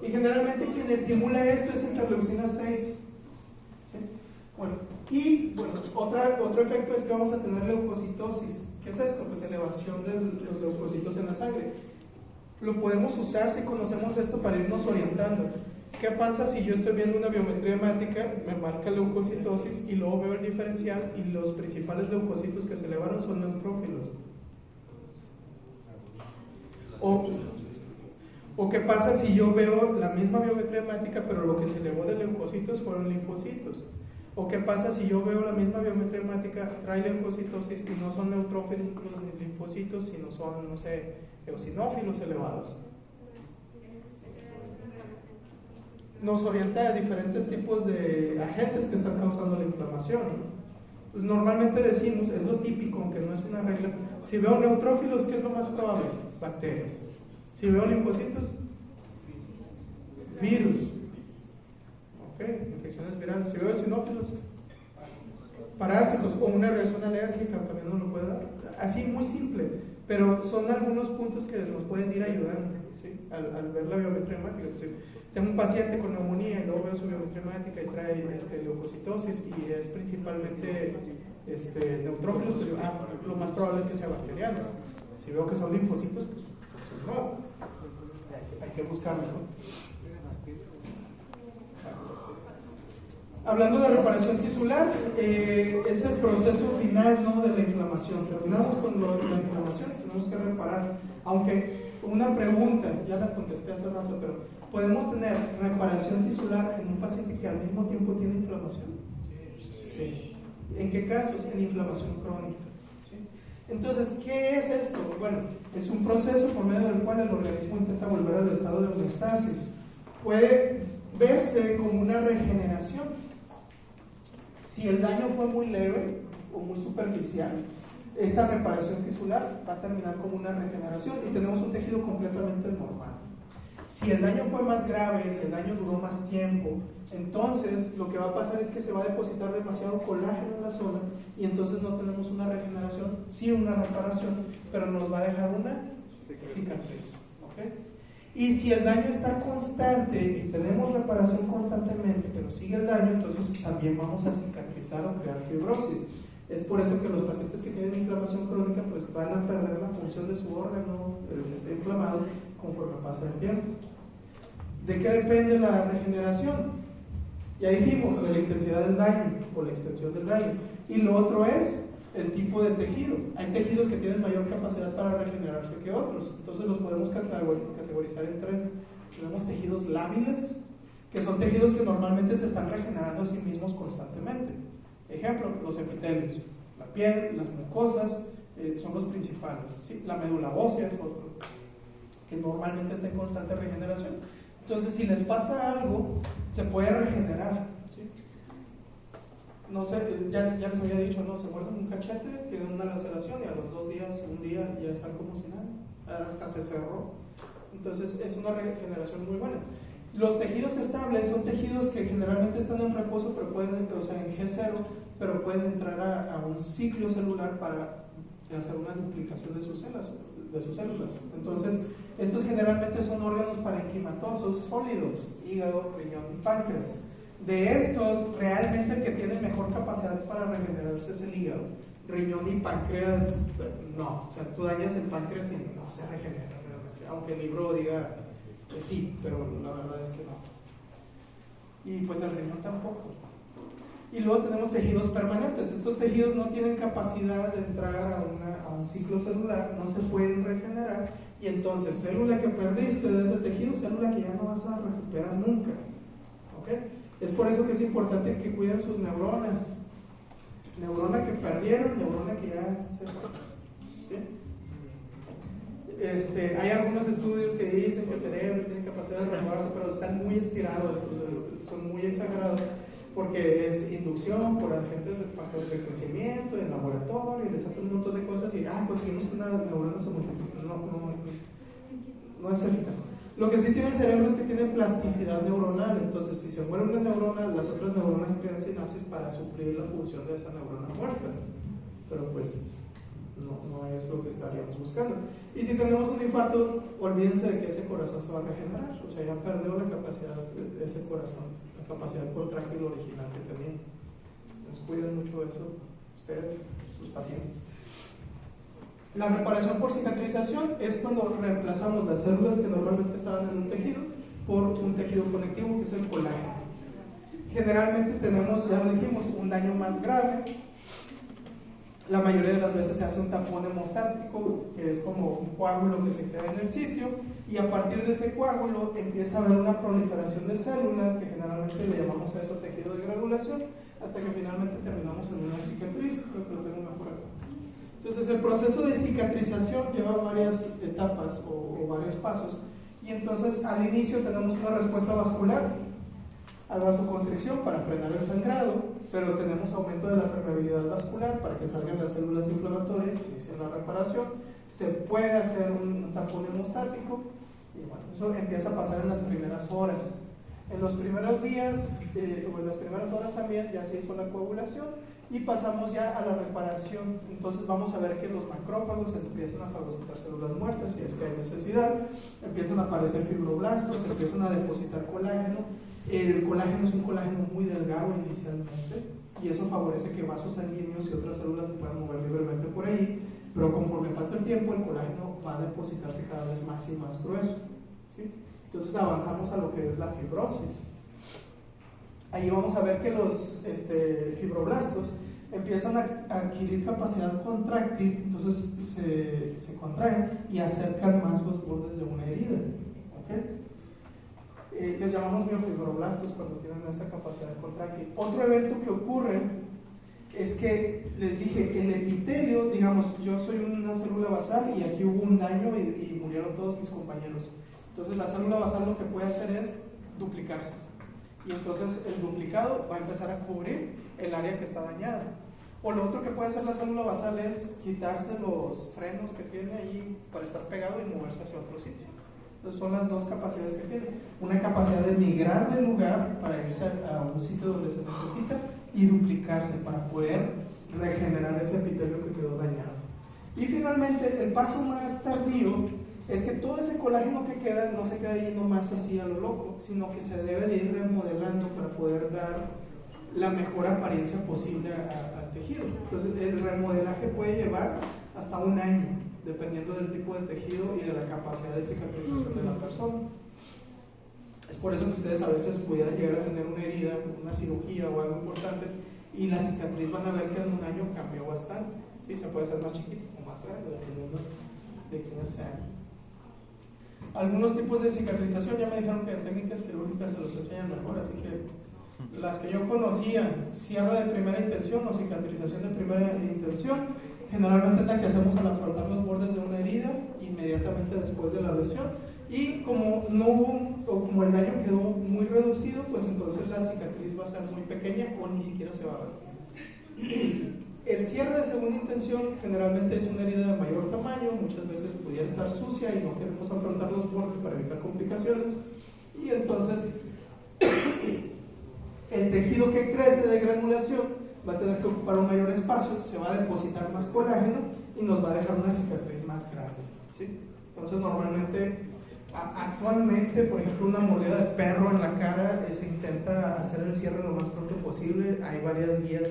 Speaker 1: Y generalmente quien estimula esto es interleucina 6. ¿Sí? Bueno, y bueno, otro efecto es que vamos a tener leucocitosis. ¿Qué es esto? Pues elevación de los leucocitos en la sangre. Lo podemos usar si conocemos esto para irnos orientando. ¿Qué pasa si yo estoy viendo una biometría hemática, me marca leucocitosis y luego veo el diferencial y los principales leucocitos que se elevaron son neutrófilos? ¿O qué pasa si yo veo la misma biometría hemática pero lo que se elevó de leucocitos fueron linfocitos? ¿O qué pasa si yo veo la misma biometría hemática, trae leucocitosis y no son neutrófilos ni linfocitos, sino son, no sé, eosinófilos elevados? Nos orienta a diferentes tipos de agentes que están causando la inflamación. Pues normalmente decimos, es lo típico, aunque no es una regla, si veo neutrófilos, ¿qué es lo más probable? Bacterias. Si veo linfocitos, virus. Ok, infecciones virales. Si veo eosinófilos, parásitos o una reacción alérgica también nos lo puede dar. Así, muy simple, pero son algunos puntos que nos pueden ir ayudando, ¿sí? al ver la biometría hemática. ¿Sí? Tengo un paciente con neumonía y luego veo su biometría hemática y trae leucocitosis y es principalmente neutrófilos, pero lo más probable es que sea bacteriano. Si veo que son linfocitos, pues entonces no, hay que buscarlo, ¿no? Hablando de reparación tisular, es el proceso final, ¿no?, de la inflamación. Terminamos con la inflamación, tenemos que reparar. Aunque una pregunta, ya la contesté hace rato, pero ¿podemos tener reparación tisular en un paciente que al mismo tiempo tiene inflamación? Sí. ¿En qué casos? En inflamación crónica. ¿Sí? Entonces, ¿qué es esto? Bueno, es un proceso por medio del cual el organismo intenta volver al estado de homeostasis. Puede verse como una regeneración. Si el daño fue muy leve o muy superficial, esta reparación tisular va a terminar como una regeneración y tenemos un tejido completamente normal. Si el daño fue más grave, si el daño duró más tiempo, entonces lo que va a pasar es que se va a depositar demasiado colágeno en la zona y entonces no tenemos una regeneración, sí una reparación, pero nos va a dejar una cicatriz. ¿Okay? Y si el daño está constante y tenemos reparación constantemente, pero sigue el daño, entonces también vamos a cicatrizar o crear fibrosis. Es por eso que los pacientes que tienen inflamación crónica pues van a perder la función de su órgano, el que esté inflamado, conforme pasa el tiempo. ¿De qué depende la regeneración? Ya dijimos, de la intensidad del daño o la extensión del daño. Y lo otro es el tipo de tejido. Hay tejidos que tienen mayor capacidad para regenerarse que otros. Entonces los podemos categorizar en tres. Tenemos tejidos lábiles, que son tejidos que normalmente se están regenerando a sí mismos constantemente. Ejemplo, los epitelios, la piel, las mucosas, son los principales. ¿Sí? La médula ósea es otro, que normalmente está en constante regeneración. Entonces, si les pasa algo, se puede regenerar. ¿Sí? No sé, ya les había dicho, no, se muerden un cachete, tienen una laceración y a los 2 días, un día, ya están como si nada, hasta se cerró. Entonces, es una regeneración muy buena. Los tejidos estables son tejidos que generalmente están en reposo, pero pueden, o sea, en G0, pero pueden entrar a un ciclo celular para hacer una duplicación de sus células. Entonces, estos generalmente son órganos parenquimatosos sólidos, hígado, riñón y páncreas. De estos, realmente el que tiene mejor capacidad para regenerarse es el hígado. Riñón y páncreas, no. O sea, tú dañas el páncreas y no se regenera realmente. Aunque el libro diga que sí, pero la verdad es que no. Y pues el riñón tampoco. Y luego tenemos tejidos permanentes. Estos tejidos no tienen capacidad de entrar a un ciclo celular, no se pueden regenerar. Y entonces, célula que perdiste de ese tejido, célula que ya no vas a recuperar nunca. ¿Okay? Es por eso que es importante que cuiden sus neuronas. Neurona que perdieron, neurona que ya se fue. ¿Sí? Hay algunos estudios que dicen que el cerebro tiene capacidad de renovarse, pero están muy estirados, o sea, son muy exagerados, porque es inducción por agentes de factores de crecimiento, en laboratorio, y les hacen un montón de cosas y conseguimos que una neurona se multiplique. No es eficaz. Lo que sí tiene el cerebro es que tiene plasticidad neuronal, entonces si se muere una neurona, las otras neuronas crean sinapsis para suplir la función de esa neurona muerta, pero pues no es lo que estaríamos buscando. Y si tenemos un infarto, olvídense de que ese corazón se va a regenerar, o sea, ya perdió la capacidad de ese corazón, la capacidad contráctil original que tenía. Entonces cuiden mucho de eso ustedes, sus pacientes. La reparación por cicatrización es cuando reemplazamos las células que normalmente estaban en un tejido por un tejido conectivo que es el colágeno. Generalmente tenemos, ya lo dijimos, un daño más grave. La mayoría de las veces se hace un tampón hemostático, que es como un coágulo que se queda en el sitio, y a partir de ese coágulo empieza a haber una proliferación de células, que generalmente le llamamos a eso tejido de granulación, hasta que finalmente terminamos en una cicatriz. Creo que lo tengo mejor acá. Entonces el proceso de cicatrización lleva varias etapas o varios pasos, y entonces al inicio tenemos una respuesta vascular a vasoconstricción para frenar el sangrado, pero tenemos aumento de la permeabilidad vascular para que salgan las células inflamatorias y inicien la reparación. Se puede hacer un tampón hemostático y bueno, eso empieza a pasar en las primeras horas. En los primeros días o en las primeras horas también ya se hizo la coagulación y pasamos ya a la reparación. Entonces vamos a ver que los macrófagos empiezan a fagocitar células muertas si es que hay necesidad, empiezan a aparecer fibroblastos, empiezan a depositar colágeno. El colágeno es un colágeno muy delgado inicialmente y eso favorece que vasos sanguíneos y otras células se puedan mover libremente por ahí, pero conforme pasa el tiempo el colágeno va a depositarse cada vez más y más grueso. ¿Sí? Entonces avanzamos a lo que es la fibrosis. ahí vamos a ver que los fibroblastos empiezan a adquirir capacidad contráctil, entonces se contraen y acercan más los bordes de una herida. ¿Okay? Les llamamos miofibroblastos cuando tienen esa capacidad contráctil. Otro evento que ocurre es que les dije, el epitelio, digamos, yo soy una célula basal y aquí hubo un daño y murieron todos mis compañeros. Entonces la célula basal lo que puede hacer es duplicarse. Y entonces el duplicado va a empezar a cubrir el área que está dañada. O lo otro que puede hacer la célula basal es quitarse los frenos que tiene ahí para estar pegado y moverse hacia otro sitio. Entonces son las dos capacidades que tiene. Una capacidad de migrar del lugar para irse a un sitio donde se necesita y duplicarse para poder regenerar ese epitelio que quedó dañado. Y finalmente el paso más tardío es que todo ese colágeno que queda no se queda ahí nomás así a lo loco, sino que se debe de ir remodelando para poder dar la mejor apariencia posible al tejido. Entonces el remodelaje puede llevar hasta un año, dependiendo del tipo de tejido y de la capacidad de cicatrización de la persona. Es por eso que ustedes a veces pudieran llegar a tener una herida, una cirugía o algo importante, y la cicatriz van a ver que en un año cambió bastante. Sí, se puede hacer más chiquito o más grande, dependiendo de quién sea. Algunos tipos de cicatrización, ya me dijeron que en técnicas quirúrgicas se los enseñan mejor, así que las que yo conocía, cierre de primera intención o cicatrización de primera intención, generalmente es la que hacemos al afrontar los bordes de una herida inmediatamente después de la lesión, y como no hubo, o como el daño quedó muy reducido, pues entonces la cicatriz va a ser muy pequeña o ni siquiera se va a ver. El cierre de segunda intención generalmente es una herida de mayor tamaño, muchas veces pudiera estar sucia y no queremos afrontar los bordes para evitar complicaciones, y entonces el tejido que crece de granulación va a tener que ocupar un mayor espacio, se va a depositar más colágeno y nos va a dejar una cicatriz más grande, ¿sí? Entonces normalmente, actualmente, por ejemplo, una mordida de perro en la cara, se intenta hacer el cierre lo más pronto posible. Hay varias guías.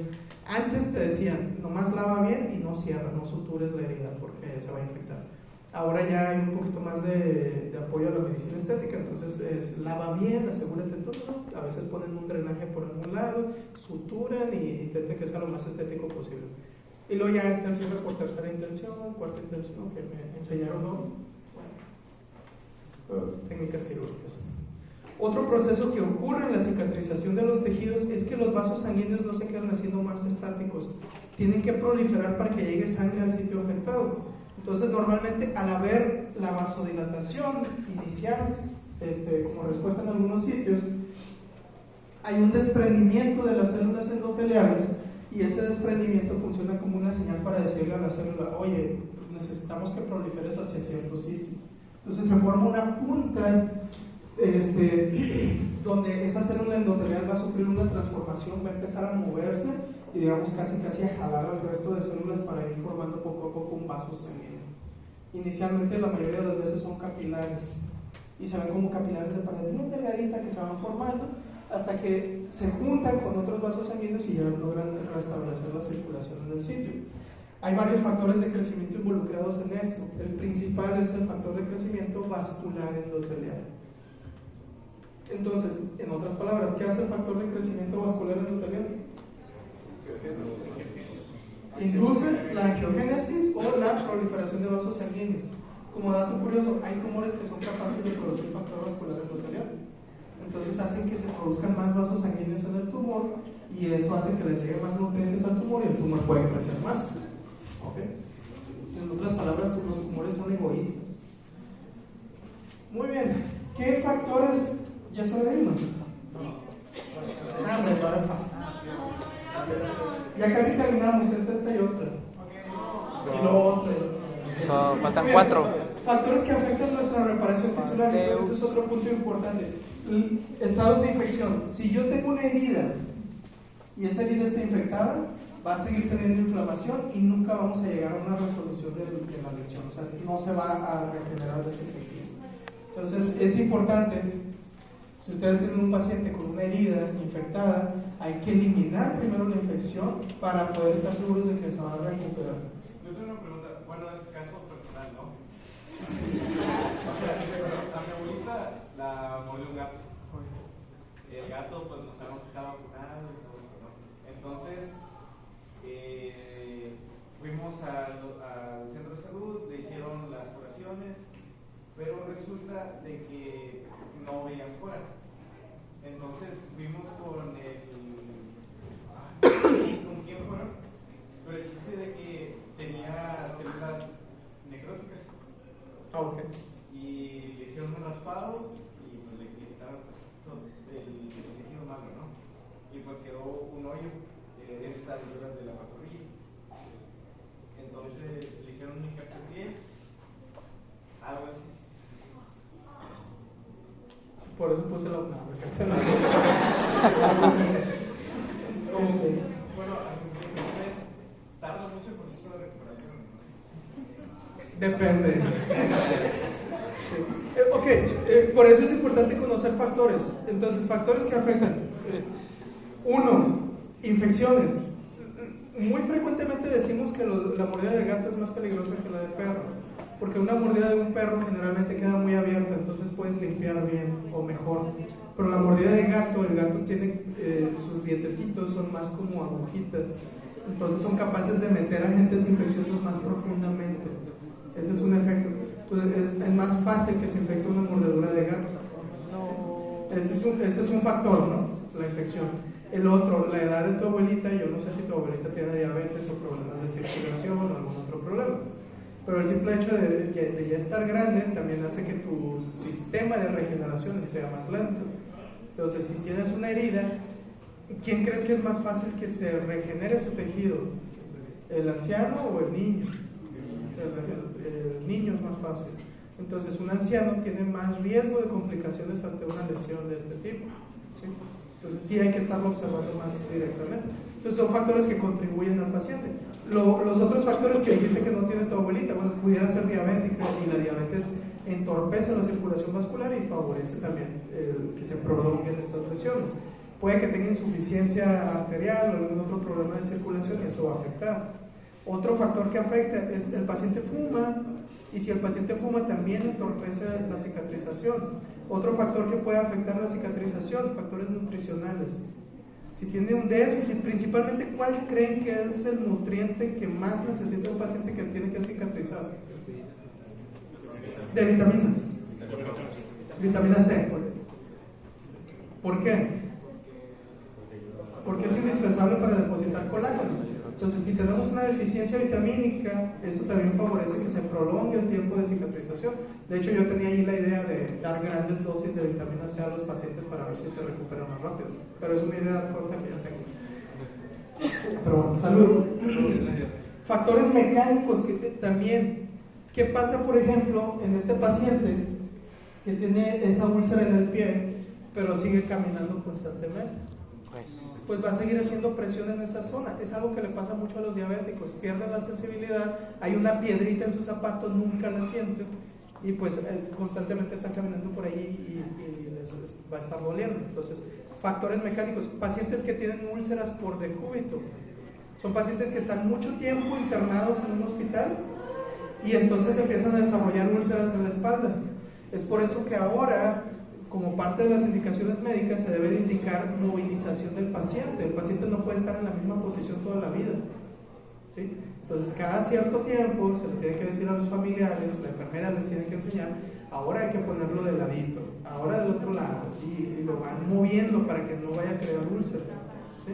Speaker 1: Antes te decían, nomás lava bien y no cierras, no sutures la herida porque se va a infectar. Ahora ya hay un poquito más de apoyo a la medicina estética, entonces lava bien, asegúrate todo, a veces ponen un drenaje por algún lado, suturan y intenten que sea lo más estético posible. Y luego ya está el cierre por tercera intención, cuarta intención, que me enseñaron, ¿no? Bueno, técnicas quirúrgicas. Otro proceso que ocurre en la cicatrización de los tejidos es que los vasos sanguíneos no se quedan haciendo más estáticos, tienen que proliferar para que llegue sangre al sitio afectado. Entonces normalmente al haber la vasodilatación inicial, como respuesta en algunos sitios, hay un desprendimiento de las células endoteliales y ese desprendimiento funciona como una señal para decirle a la célula, oye, necesitamos que proliferes hacia cierto sitio. Entonces se forma una punta donde esa célula endotelial va a sufrir una transformación, va a empezar a moverse y digamos casi a jalar al resto de células para ir formando poco a poco un vaso sanguíneo. Inicialmente la mayoría de las veces son capilares y se ven como capilares de pared bien delgadita que se van formando hasta que se juntan con otros vasos sanguíneos y ya logran restablecer la circulación en el sitio. Hay varios factores de crecimiento involucrados en esto. El principal es el factor de crecimiento vascular endotelial. Entonces, en otras palabras, ¿qué hace el factor de crecimiento vascular endotelial? Induce la angiogénesis o la proliferación de vasos sanguíneos. Como dato curioso, hay tumores que son capaces de producir factor vascular endotelial. Entonces hacen que se produzcan más vasos sanguíneos en el tumor y eso hace que les llegue más nutrientes al tumor y el tumor puede crecer más. ¿Okay? En otras palabras, los tumores son egoístas. Muy bien, ¿qué factores? ¿Ya se lo dimos? Me ya casi terminamos, es esta y otra. Y lo otro.
Speaker 5: Faltan 4.
Speaker 1: Factores que afectan nuestra reparación tisular. Ese es otro punto importante. Estados de infección. Si yo tengo una herida y esa herida está infectada, va a seguir teniendo inflamación y nunca vamos a llegar a una resolución de la lesión. O sea, no se va a regenerar ese tejido. Entonces, es importante, si ustedes tienen un paciente con una herida infectada, hay que eliminar primero la infección para poder estar seguros de que se van a recuperar.
Speaker 4: Yo tengo una pregunta, bueno, es caso personal, ¿no? O sea, a mi abuelita la mordió un gato.
Speaker 5: el gato pues no sabemos si estaba vacunado y todo eso, ¿no? Entonces fuimos al centro de salud, le hicieron las curaciones, pero resulta de que no veían cura. Entonces fuimos con ¿con quién fueron? Pero el chiste de que tenía células necróticas.
Speaker 1: Ok.
Speaker 5: Y le hicieron un raspado y pues le quitaron todo el tejido malo, ¿no? Y pues quedó un hoyo, es altura de la pantorrilla. Entonces le hicieron un injerto en piel, algo así.
Speaker 1: Por eso puse la una.
Speaker 5: Bueno, tarda mucho el proceso de recuperación, ¿no?
Speaker 1: Depende. Sí. Ok, por eso es importante conocer factores. Entonces, factores que afectan. Uno, infecciones. Muy frecuentemente decimos que la mordida de gato es más peligrosa que la de perro, porque una mordida de un perro generalmente queda muy abierta, entonces puedes limpiar bien o mejor. Pero la mordida de gato, el gato tiene sus dientecitos, son más como agujitas, entonces son capaces de meter agentes infecciosos más profundamente. Ese es un efecto. Entonces es más fácil que se infecte una mordedura de gato. Ese es un factor, ¿no? La infección. El otro, la edad de tu abuelita. Yo no sé si tu abuelita tiene diabetes o problemas de circulación o algún otro problema, pero el simple hecho de ya estar grande también hace que tu sistema de regeneración sea más lento. Entonces, si tienes una herida, ¿quién crees que es más fácil que se regenere su tejido? ¿El anciano o el niño? El niño es más fácil. Entonces, un anciano tiene más riesgo de complicaciones ante una lesión de este tipo, ¿sí? Entonces, sí hay que estarlo observando más directamente. Entonces, son factores que contribuyen al paciente. Los otros factores que dijiste que no tiene tu abuelita, bueno, pudiera ser diabética, y la diabetes entorpece la circulación vascular y favorece también que se prolonguen estas lesiones. Puede que tenga insuficiencia arterial o algún otro problema de circulación y eso va a afectar. Otro factor que afecta es el paciente fuma, y si el paciente fuma también entorpece la cicatrización. Otro factor que puede afectar la cicatrización, factores nutricionales. Si tiene un déficit, principalmente, ¿cuál creen que es el nutriente que más necesita un paciente que tiene que cicatrizar? De vitaminas. Vitamina C. ¿Por qué? Porque es indispensable para depositar colágeno. Entonces, si tenemos una deficiencia vitamínica, eso también favorece que se prolongue el tiempo de cicatrización. De hecho, yo tenía ahí la idea de dar grandes dosis de vitamina C a los pacientes para ver si se recupera más rápido. Pero es una idea corta que yo tengo. Pero bueno, salud. Factores mecánicos que también. ¿Qué pasa, por ejemplo, en este paciente que tiene esa úlcera en el pie, pero sigue caminando constantemente? Pues va a seguir haciendo presión en esa zona. Es algo que le pasa mucho a los diabéticos, pierden la sensibilidad, hay una piedrita en su zapato, nunca la sienten, y pues constantemente están caminando por ahí y les va a estar doliendo. Entonces, factores mecánicos. Pacientes que tienen úlceras por decúbito, son pacientes que están mucho tiempo internados en un hospital y entonces empiezan a desarrollar úlceras en la espalda. Es por eso que ahora, como parte de las indicaciones médicas, se debe indicar movilización del paciente. El paciente no puede estar en la misma posición toda la vida, ¿sí? Entonces, cada cierto tiempo se le tiene que decir a los familiares, la enfermera les tiene que enseñar, ahora hay que ponerlo de ladito, ahora del otro lado, y lo van moviendo para que no vaya a crear úlceras, ¿sí?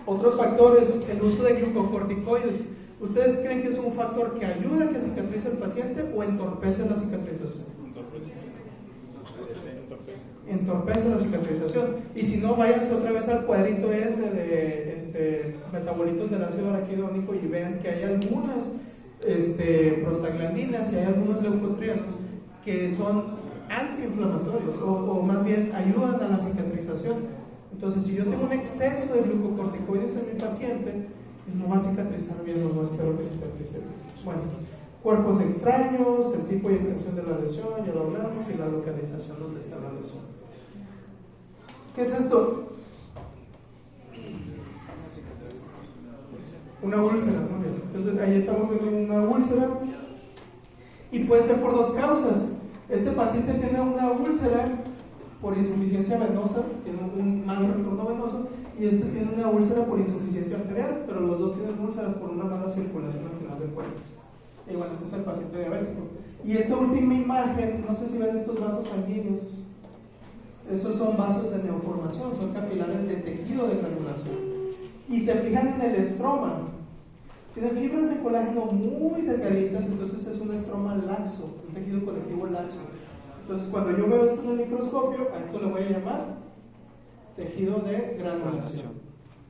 Speaker 1: Otros factores, el uso de glucocorticoides. ¿Ustedes creen que es un factor que ayuda a que cicatrice el paciente o entorpece la cicatrización? Entorpece la cicatrización. Y si no, váyanse otra vez al cuadrito ese de metabolitos del ácido araquidónico y vean que hay algunas prostaglandinas y hay algunos leucotrienos que son antiinflamatorios o más bien ayudan a la cicatrización. Entonces, si yo tengo un exceso de glucocorticoides en mi paciente, pues no va a cicatrizar bien, no espero que cicatrice bien. Bueno, cuerpos extraños, el tipo y extensión de la lesión, ya lo hablamos, y la localización donde está la lesión. ¿Qué es esto? Una úlcera, muy bien. Entonces, ahí estamos viendo una úlcera, y puede ser por dos causas. Este paciente tiene una úlcera por insuficiencia venosa, tiene un mal retorno venoso, y este tiene una úlcera por insuficiencia arterial, pero los dos tienen úlceras por una mala circulación al final del cuerpo. Y bueno, este es el paciente diabético. Y esta última imagen, no sé si ven estos vasos sanguíneos, estos son vasos de neoformación, son capilares de tejido de granulación. Y se fijan en el estroma, tienen fibras de colágeno muy delgaditas, entonces es un estroma laxo, un tejido conectivo laxo. Entonces cuando yo veo esto en el microscopio, a esto le voy a llamar tejido de granulación.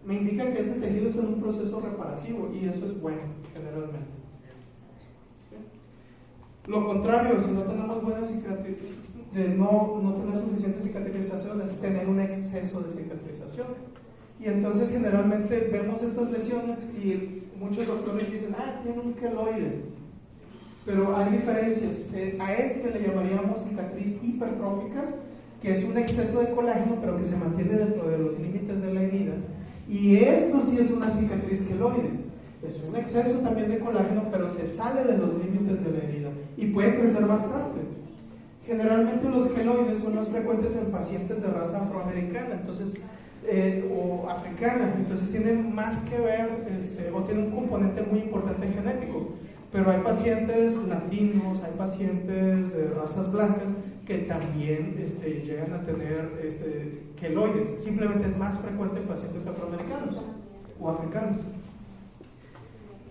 Speaker 1: Me indica que ese tejido está en un proceso reparativo y eso es bueno, generalmente. Lo contrario, si no tenemos buena cicatrización, no tener suficiente cicatrización es tener un exceso de cicatrización. Y entonces generalmente vemos estas lesiones y muchos doctores dicen, tiene un queloide. Pero hay diferencias. A este le llamaríamos cicatriz hipertrófica, que es un exceso de colágeno, pero que se mantiene dentro de los límites de la herida. Y esto sí es una cicatriz queloide. Es un exceso también de colágeno, pero se sale de los límites de la herida y puede crecer bastante. Generalmente los queloides son más frecuentes en pacientes de raza afroamericana, entonces, o africana, entonces tienen más que ver, o tienen un componente muy importante genético. Pero hay pacientes latinos, hay pacientes de razas blancas que también llegan a tener queloides. Simplemente es más frecuente en pacientes afroamericanos o africanos.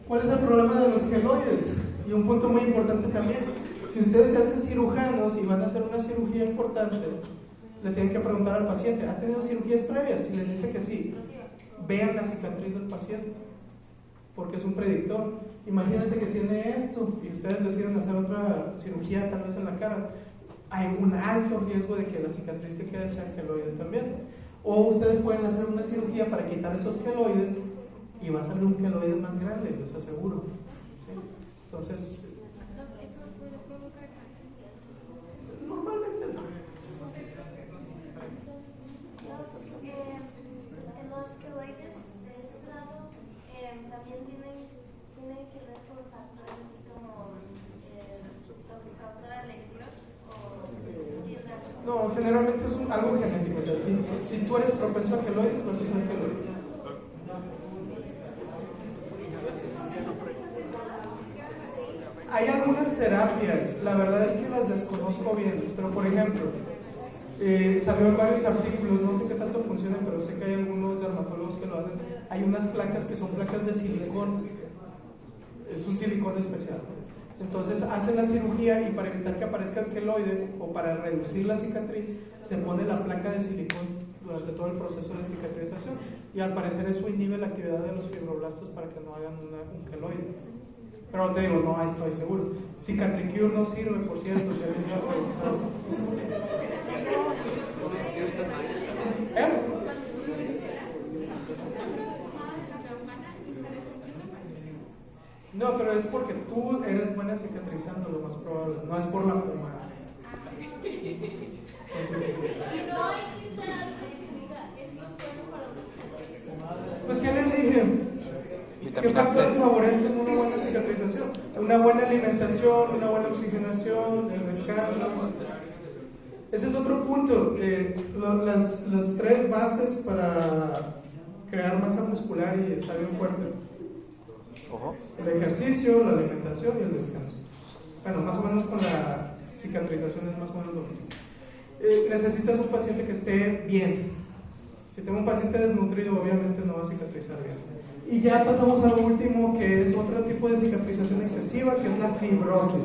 Speaker 1: ¿Cuál es el problema de los queloides? Y un punto muy importante también, si ustedes se hacen cirujanos y van a hacer una cirugía importante, le tienen que preguntar al paciente, ¿ha tenido cirugías previas? Si les dice que sí, vean la cicatriz del paciente, porque es un predictor. Imagínense que tiene esto y ustedes deciden hacer otra cirugía tal vez en la cara, hay un alto riesgo de que la cicatriz que quede sea queloide también. O ustedes pueden hacer una cirugía para quitar esos queloides y va a salir un queloide más grande, les aseguro. ¿Sí? Entonces,
Speaker 6: ¿Eso puede provocar cáncer?
Speaker 1: normalmente no.
Speaker 7: Los queloides de este lado también tienen que ver con factores así como lo que causa la lesión o
Speaker 1: No, generalmente es algo genético. O sea, si tú eres propenso a queloides, vas a tener queloides. Hay algunas terapias, la verdad es que las desconozco bien, pero por ejemplo, salió en varios artículos, no sé qué tanto funcionan, pero sé que hay algunos dermatólogos que lo hacen. Hay unas placas que son placas de silicón, es un silicón especial. Entonces hacen la cirugía y para evitar que aparezca el queloide o para reducir la cicatriz, se pone la placa de silicón durante todo el proceso de cicatrización y al parecer eso inhibe la actividad de los fibroblastos para que no hagan un queloide. Pero te digo, no estoy seguro. Cicatricure no sirve, por cierto, si alguien me ha preguntado. No, pero es porque tú eres buena cicatrizando, lo más probable. No es por la pomada. Entonces,
Speaker 6: No existe algo que diga, es bueno para los.
Speaker 1: pues, ¿qué les dije? ¿Qué factores favorecen una buena cicatrización? Una buena alimentación, una buena oxigenación, el descanso. Ese es otro punto. Las tres bases para crear masa muscular y estar bien fuerte: el ejercicio, la alimentación y el descanso. Bueno, más o menos con la cicatrización es más o menos lo mismo. Necesitas un paciente que esté bien. Si tengo un paciente desnutrido, obviamente no va a cicatrizar bien. Y ya pasamos al último, que es otro tipo de cicatrización excesiva, que es la fibrosis.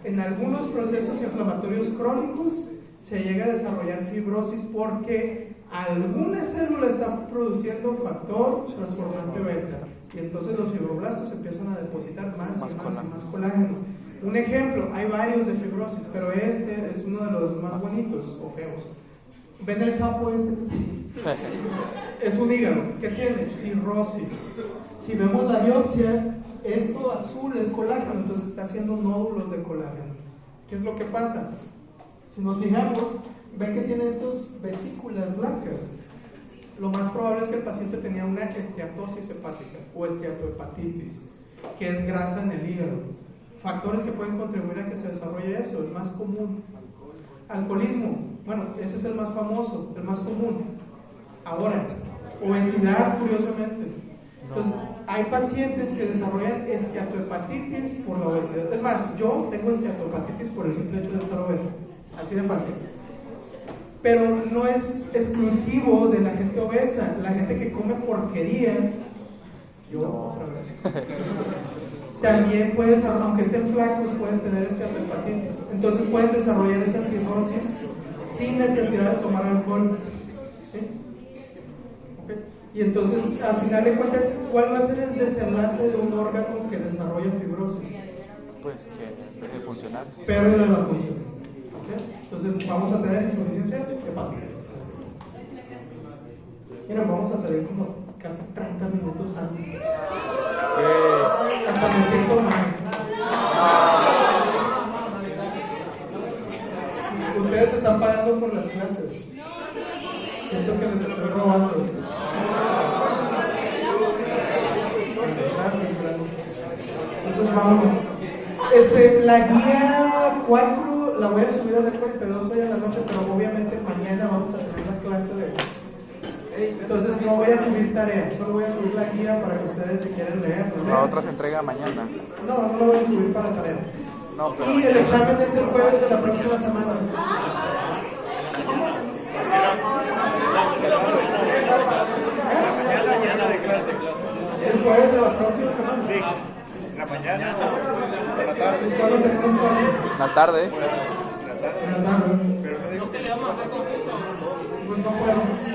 Speaker 1: En algunos procesos inflamatorios crónicos se llega a desarrollar fibrosis porque alguna célula está produciendo factor transformante beta y entonces los fibroblastos empiezan a depositar más colágeno. Un ejemplo, hay varios de fibrosis, pero este es uno de los más bonitos o feos. ¿Ven el sapo este? Es un hígado. ¿Qué tiene? Cirrosis. Si vemos la biopsia, esto azul es colágeno, entonces está haciendo nódulos de colágeno. ¿Qué es lo que pasa? Si nos fijamos, ven que tiene estas vesículas blancas. Lo más probable es que el paciente tenía una esteatosis hepática o esteatohepatitis, que es grasa en el hígado. Factores que pueden contribuir a que se desarrolle eso, el más común: alcoholismo, Bueno, ese es el más famoso, el más común. Ahora, obesidad, curiosamente. Entonces, hay pacientes que desarrollan esteatohepatitis por la obesidad. Es más, yo tengo esteatohepatitis por el simple hecho de estar obeso. Así de fácil. Pero no es exclusivo de la gente obesa. La gente que come porquería, yo otra vez, también puede desarrollar, aunque estén flacos, pueden tener esteatohepatitis. Entonces pueden desarrollar esa cirrosis sin necesidad de tomar alcohol. ¿Sí? Okay. Y entonces, al final de cuentas, ¿cuál va a ser el desenlace de un órgano que desarrolla fibrosis?
Speaker 2: Pues que deje de funcionar.
Speaker 1: Pérdida de la función. ¿Okay? Entonces, vamos a tener insuficiencia hepática. Miren, vamos a salir como casi 30 minutos antes. Hasta me siento mal. Ustedes están pagando por las clases. Siento que les estoy robando. Gracias. Entonces vamos. La guía 4 la voy a subir a la cuenta 2 hoy en la noche, pero obviamente mañana vamos a tener la clase de... Entonces no voy a subir tarea, solo voy a subir la guía para que ustedes si quieren leerlo.
Speaker 2: La otra se entrega mañana.
Speaker 1: No lo voy a subir para tarea.
Speaker 2: No, pero
Speaker 1: Y el examen es el jueves de la próxima semana.
Speaker 4: Mañana de clase.
Speaker 1: El jueves de la próxima semana.
Speaker 4: Sí. En la mañana o en la tarde.
Speaker 1: ¿Es cuando tenemos clase?
Speaker 2: la tarde.
Speaker 1: En la tarde.
Speaker 4: Pero no digo que
Speaker 1: Pues no puedo.